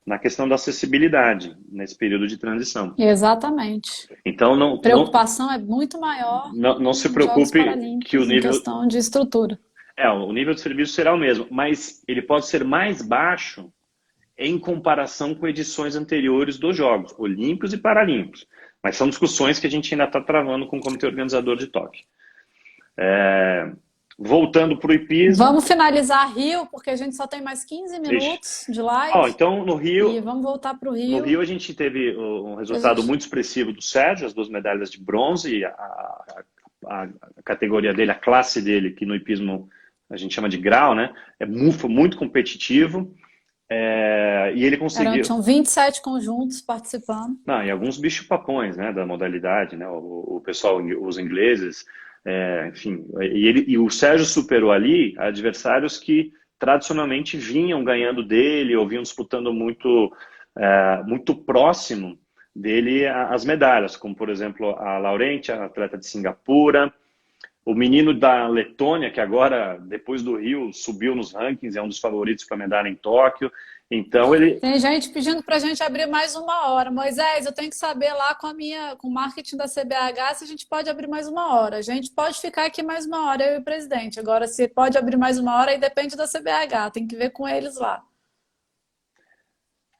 na questão da acessibilidade nesse período de transição. Exatamente. Então, a preocupação é muito maior. Não se preocupe que o nível... em questão de estrutura. O nível de serviço será o mesmo, mas ele pode ser mais baixo em comparação com edições anteriores dos Jogos Olímpicos e Paralímpicos. Mas são discussões que a gente ainda está travando com o comitê organizador de Tóquio. Voltando para o hipismo. Vamos finalizar Rio, porque a gente só tem mais 15 minutos de live. Então, no Rio. E vamos voltar para o Rio. No Rio, a gente teve um resultado muito expressivo do Sérgio, as 2 medalhas de bronze, a categoria dele, a classe dele, que no hipismo a gente chama de grau, né? Foi muito competitivo. E ele conseguiu. Tinham 27 conjuntos participando. E alguns bicho-papões, né, da modalidade, né? O pessoal, os ingleses, enfim. E o Sérgio superou ali adversários que tradicionalmente vinham ganhando dele ou vinham disputando muito próximo dele as medalhas, como, por exemplo, a Laurenti, a atleta de Singapura, o menino da Letônia, que agora, depois do Rio, subiu nos rankings, é um dos favoritos para medalha em Tóquio. Então ele... Tem gente pedindo para a gente abrir mais 1 hora. Moisés, eu tenho que saber lá com o marketing da CBH se a gente pode abrir mais 1 hora. A gente pode ficar aqui mais 1 hora, eu e o presidente. Agora, se pode abrir mais 1 hora, aí depende da CBH. Tem que ver com eles lá.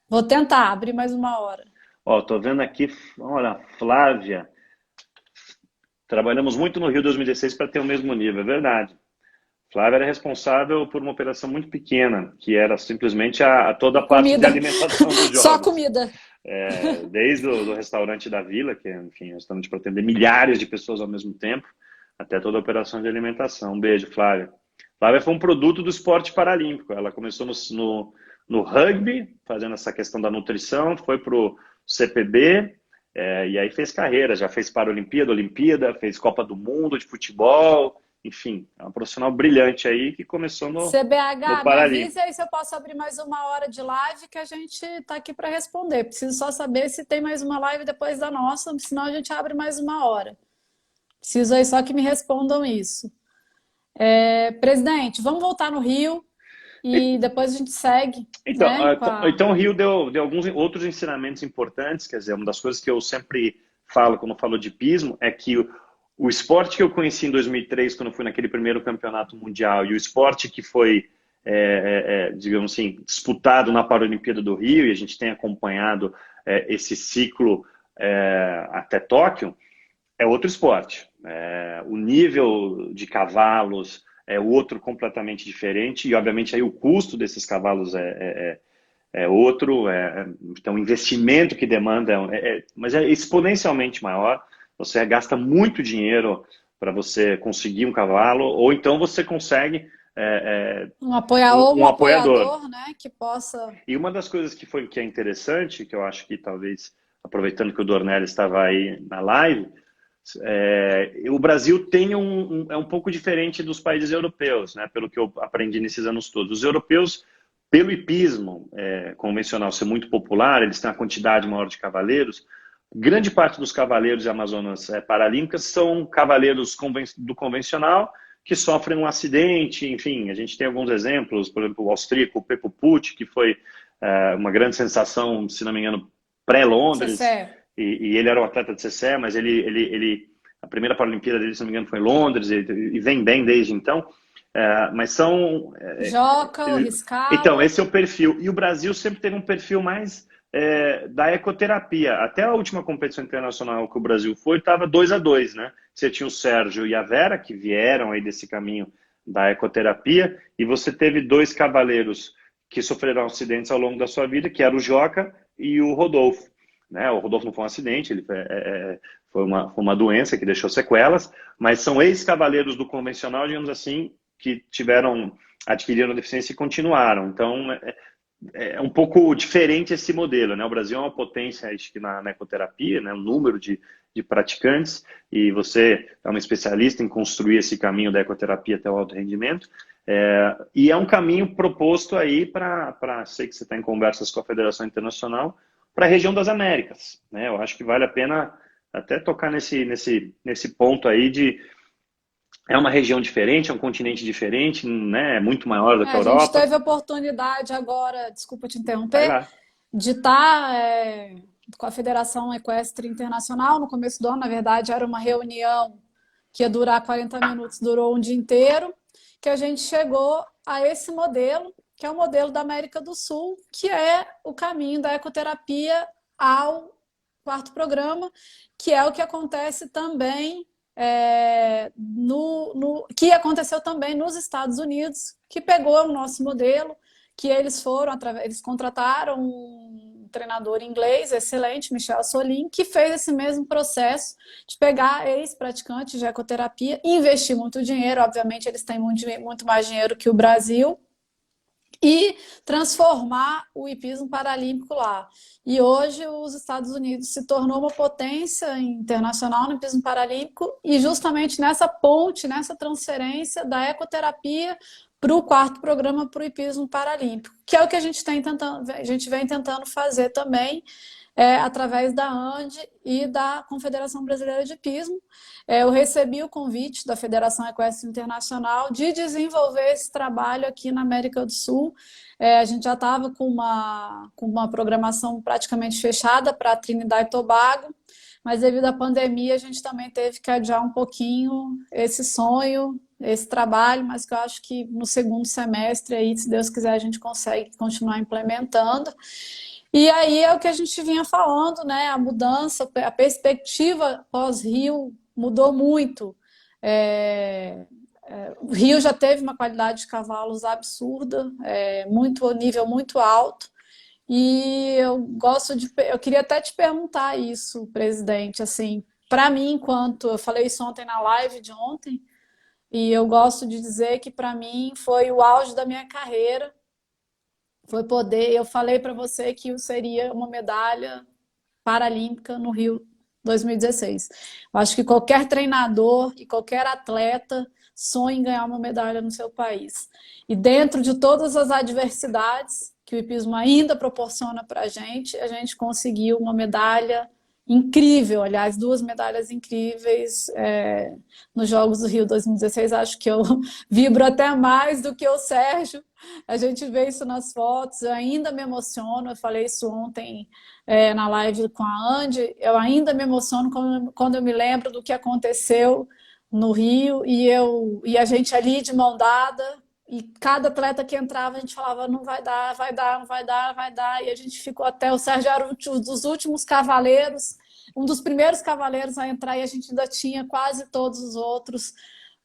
Vou tentar abrir mais 1 hora. Tô vendo aqui, olha, Flávia. Trabalhamos muito no Rio 2016 para ter o mesmo nível, é verdade. Flávia era responsável por uma operação muito pequena, que era simplesmente toda a parte de alimentação dos jogos. Só comida. Desde o restaurante da Vila, que é, enfim, um restaurante para atender milhares de pessoas ao mesmo tempo, até toda a operação de alimentação. Um beijo, Flávia. Flávia foi um produto do esporte paralímpico. Ela começou no rugby, fazendo essa questão da nutrição, foi para o CPB, e aí fez carreira, já fez Paralimpíada, Olimpíada, fez Copa do Mundo de futebol, enfim, é uma profissional brilhante aí que começou no CBH, me avise aí se eu posso abrir mais 1 hora de live, que a gente está aqui para responder. Preciso só saber se tem mais uma live depois da nossa, senão a gente abre mais 1 hora. Preciso aí só que me respondam isso. Presidente, vamos voltar no Rio e depois a gente segue. Então o Rio deu alguns outros ensinamentos importantes, quer dizer, uma das coisas que eu sempre falo quando falo de hipismo é que o esporte que eu conheci em 2003, quando fui naquele primeiro campeonato mundial, e o esporte que foi, digamos assim, disputado na Paralimpíada do Rio, e a gente tem acompanhado esse ciclo até Tóquio, é outro esporte. O nível de cavalos é outro completamente diferente, e obviamente aí o custo desses cavalos é outro, então o investimento que demanda mas é exponencialmente maior. Você gasta muito dinheiro para você conseguir um cavalo, ou então você consegue um apoiador, né, que possa... E uma das coisas que é interessante, que eu acho que talvez, aproveitando que o Dornelles estava aí na live, o Brasil tem é um pouco diferente dos países europeus, né, pelo que eu aprendi nesses anos todos. Os europeus, pelo hipismo convencional ser muito popular, eles têm uma quantidade maior de cavaleiros. Grande parte dos cavaleiros de Amazonas Paralímpicas são cavaleiros do convencional que sofrem um acidente, enfim, a gente tem alguns exemplos, por exemplo, o austríaco, o Peppo Pucci, que foi uma grande sensação, se não me engano, pré-Londres, e ele era um atleta de CCE, mas a primeira Paralimpíada dele, se não me engano, foi em Londres, e vem bem desde então, mas são... Joca, o Riscalo... Então, esse é o perfil, e o Brasil sempre teve um perfil mais... da ecoterapia. Até a última competição internacional que o Brasil foi, estava 2-2, né? Você tinha o Sérgio e a Vera, que vieram aí desse caminho da ecoterapia, e você teve 2 cavaleiros que sofreram acidentes ao longo da sua vida, que era o Joca e o Rodolfo. Né? O Rodolfo não foi um acidente, ele foi uma doença que deixou sequelas, mas são ex-cavaleiros do convencional, digamos assim, que adquiriram deficiência e continuaram. Então, é um pouco diferente esse modelo, né? O Brasil é uma potência, acho que na ecoterapia, né? O número de praticantes, e você é uma especialista em construir esse caminho da ecoterapia até o alto rendimento, e é um caminho proposto aí sei que você está em conversas com a Federação Internacional, para a região das Américas, né? Eu acho que vale a pena até tocar nesse ponto aí é uma região diferente, é um continente diferente, né? É muito maior do que a Europa. A gente teve a oportunidade agora, desculpa te interromper, de estar com a Federação Equestre Internacional no começo do ano. Na verdade, era uma reunião que ia durar 40 minutos, durou um dia inteiro. que a gente chegou a esse modelo, que é o modelo da América do Sul, que é o caminho da ecoterapia ao quarto programa, que é o que acontece também que aconteceu também nos Estados Unidos, que pegou o nosso modelo, que eles contrataram um treinador inglês excelente, Michel Solim, que fez esse mesmo processo de pegar ex-praticantes de ecoterapia, investir muito dinheiro, obviamente eles têm muito mais dinheiro que o Brasil, e transformar o hipismo paralímpico lá. E hoje os Estados Unidos se tornou uma potência internacional no hipismo paralímpico e justamente nessa ponte, nessa transferência da ecoterapia para o quarto programa para o hipismo paralímpico, que é o que a gente vem tentando fazer também através da ANDE e da Confederação Brasileira de Hipismo. Eu recebi o convite da Federação Equestre Internacional de desenvolver esse trabalho aqui na América do Sul. A gente já estava com uma programação praticamente fechada para Trinidad e Tobago, mas devido à pandemia a gente também teve que adiar um pouquinho esse sonho, esse trabalho, mas que eu acho que no segundo semestre, aí, se Deus quiser, a gente consegue continuar implementando. E aí é o que a gente vinha falando, né? A mudança, a perspectiva pós-Rio mudou muito. O Rio já teve uma qualidade de cavalos absurda, nível muito alto. E eu queria até te perguntar isso, presidente, assim, para mim, eu falei isso ontem na live de ontem, e eu gosto de dizer que para mim foi o auge da minha carreira. Eu falei para você que seria uma medalha paralímpica no Rio 2016. Eu acho que qualquer treinador e qualquer atleta sonha em ganhar uma medalha no seu país. E dentro de todas as adversidades que o hipismo ainda proporciona para a gente conseguiu uma medalha incrível, aliás, 2 medalhas incríveis nos Jogos do Rio 2016. Acho que eu vibro até mais do que o Sérgio. A gente vê isso nas fotos, eu ainda me emociono. Eu falei isso ontem na live com a Andy. Eu ainda me emociono quando eu me lembro do que aconteceu no Rio e a gente ali de mão dada. E cada atleta que entrava, a gente falava, não vai dar, vai dar, não vai dar, vai dar. E a gente ficou até... O Sérgio era um dos últimos cavaleiros, um dos primeiros cavaleiros a entrar, e a gente ainda tinha quase todos os outros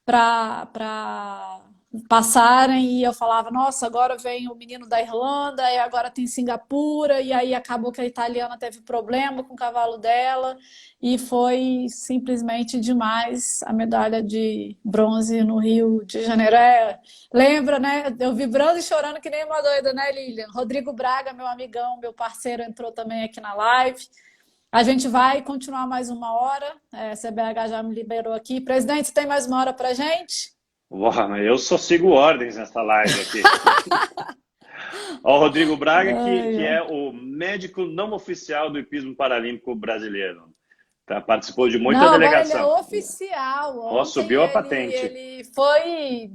para passarem. E eu falava, nossa, agora vem o menino da Irlanda, e agora tem Singapura. E aí acabou que a italiana teve problema com o cavalo dela. E foi simplesmente demais a medalha de bronze no Rio de Janeiro. Lembra, né? Eu vibrando e chorando que nem uma doida, né, Lilian? Rodrigo Braga, meu amigão, meu parceiro, entrou também aqui na live. A gente vai continuar mais uma hora. A CBH já me liberou aqui. Presidente, tem mais uma hora pra gente? Uau, eu só sigo ordens nessa live aqui. Ó, o Rodrigo Braga, que é o médico não oficial do hipismo paralímpico brasileiro. Tá, participou de muita delegação. Agora ele é oficial. Ó, subiu a patente. Ele foi...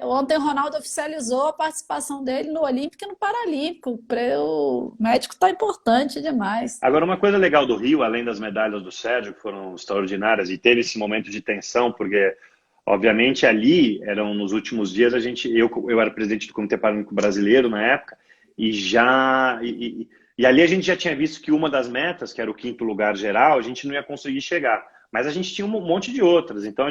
Ontem o Ronaldo oficializou a participação dele no Olímpico e no Paralímpico. O médico está importante demais. Agora, uma coisa legal do Rio, além das medalhas do Sérgio, que foram extraordinárias, e teve esse momento de tensão, porque, obviamente, ali, nos últimos dias, eu era presidente do Comitê Paralímpico Brasileiro na época, e ali a gente já tinha visto que uma das metas, que era o 5º lugar geral, a gente não ia conseguir chegar. Mas a gente tinha um monte de outras. Então,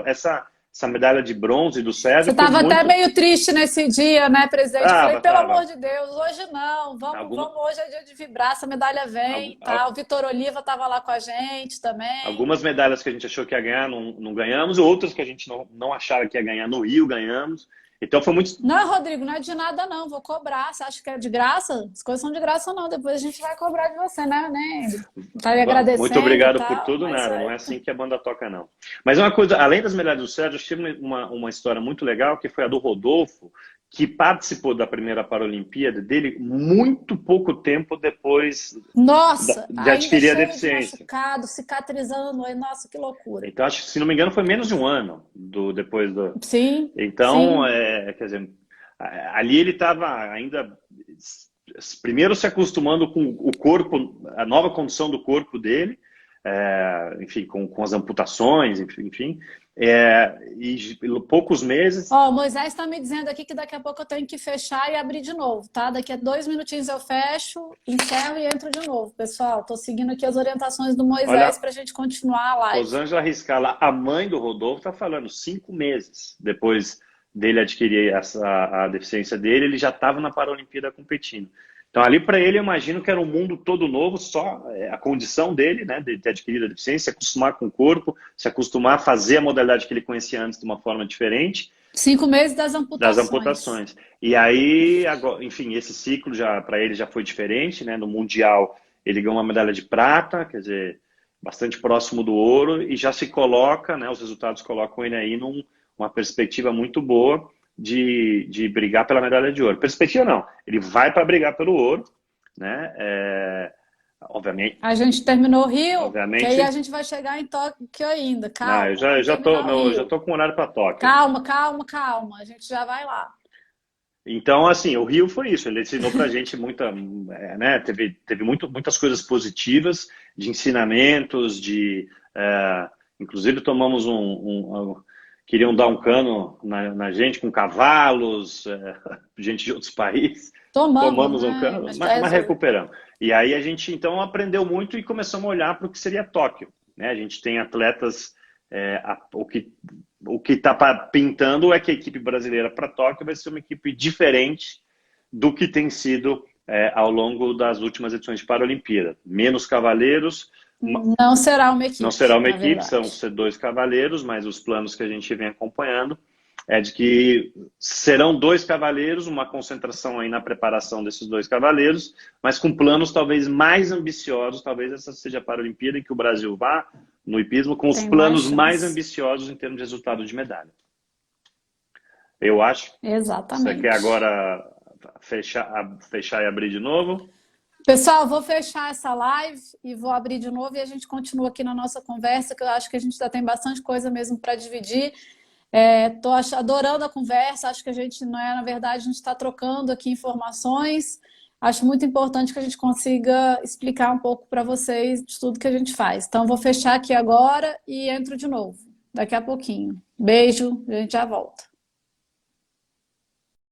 essa medalha de bronze do Sérgio... Você estava até meio triste nesse dia, né, presidente? Falei, pelo amor de Deus, hoje não. Vamos, hoje é dia de vibrar, essa medalha vem. O Vitor Oliva estava lá com a gente também. Algumas medalhas que a gente achou que ia ganhar, não ganhamos. Outras que a gente não achava que ia ganhar no Rio, ganhamos. Então foi muito... Não, Rodrigo, não é de nada não, vou cobrar. Você acha que é de graça? As coisas são de graça não, depois a gente vai cobrar de você, né? Tá lhe agradecendo. Muito obrigado por tudo, nada. Não é assim que a banda toca, não. Mas uma coisa, além das medalhas do Sérgio, eu tive uma história muito legal, que foi a do Rodolfo, que participou da primeira Paralimpíada dele muito pouco tempo depois de adquirir a deficiência. Machucado, cicatrizando, nossa, que loucura. Então, acho que, se não me engano, foi menos de um ano depois do... Sim. Então, quer dizer, ali ele estava ainda primeiro se acostumando com o corpo, a nova condição do corpo dele, enfim, com as amputações, enfim. E poucos meses. Ó, o Moisés está me dizendo aqui que daqui a pouco eu tenho que fechar e abrir de novo, tá? Daqui a 2 minutinhos eu fecho, encerro e entro de novo. Pessoal, tô seguindo aqui as orientações do Moisés Olha, para a gente continuar a live. Rosângela Riscala, a mãe do Rodolfo, está falando 5 meses depois dele adquirir a deficiência dele, ele já estava na Paralimpíada competindo. Então, ali para ele, eu imagino que era um mundo todo novo, só a condição dele, né, de ter adquirido a deficiência, se acostumar com o corpo, se acostumar a fazer a modalidade que ele conhecia antes de uma forma diferente. 5 meses das amputações. Das amputações. E aí, agora, enfim, esse ciclo já para ele já foi diferente, né? No Mundial, ele ganhou uma medalha de prata, quer dizer, bastante próximo do ouro, e já se coloca, né? Os resultados colocam ele aí numa perspectiva muito boa de brigar pela medalha de ouro. Perspectiva não, ele vai para brigar pelo ouro, né? Obviamente. A gente terminou o Rio, obviamente, que aí a gente vai chegar em Tóquio ainda. Calma. Eu já tô com horário para Tóquio. Calma. A gente já vai lá. Então, assim, o Rio foi isso. Ele ensinou pra gente muita, né? Teve muitas coisas positivas, de ensinamentos, inclusive tomamos queriam dar um cano na gente com cavalos, gente de outros países. Tomamos um cano, mas recuperamos. E aí a gente, então, aprendeu muito e começamos a olhar para o que seria Tóquio, né? A gente tem atletas, o que está pintando é que a equipe brasileira para Tóquio vai ser uma equipe diferente do que tem sido ao longo das últimas edições de Paralimpíada. Menos cavaleiros. Não será uma equipe. Não será uma equipe, são 2 cavaleiros, mas os planos que a gente vem acompanhando é de que serão 2 cavaleiros, uma concentração aí na preparação desses 2 cavaleiros, mas com planos talvez mais ambiciosos, talvez essa seja a Paralimpíada em que o Brasil vá no hipismo com os planos mais ambiciosos em termos de resultado de medalha. Eu acho. Exatamente. Você quer agora fechar e abrir de novo? Pessoal, vou fechar essa live e vou abrir de novo e a gente continua aqui na nossa conversa, que eu acho que a gente já tem bastante coisa mesmo para dividir. Estou adorando a conversa, acho que a gente, não é, na verdade, a gente está trocando aqui informações. Acho muito importante que a gente consiga explicar um pouco para vocês de tudo que a gente faz. Então, vou fechar aqui agora e entro de novo, daqui a pouquinho. Beijo, a gente já volta.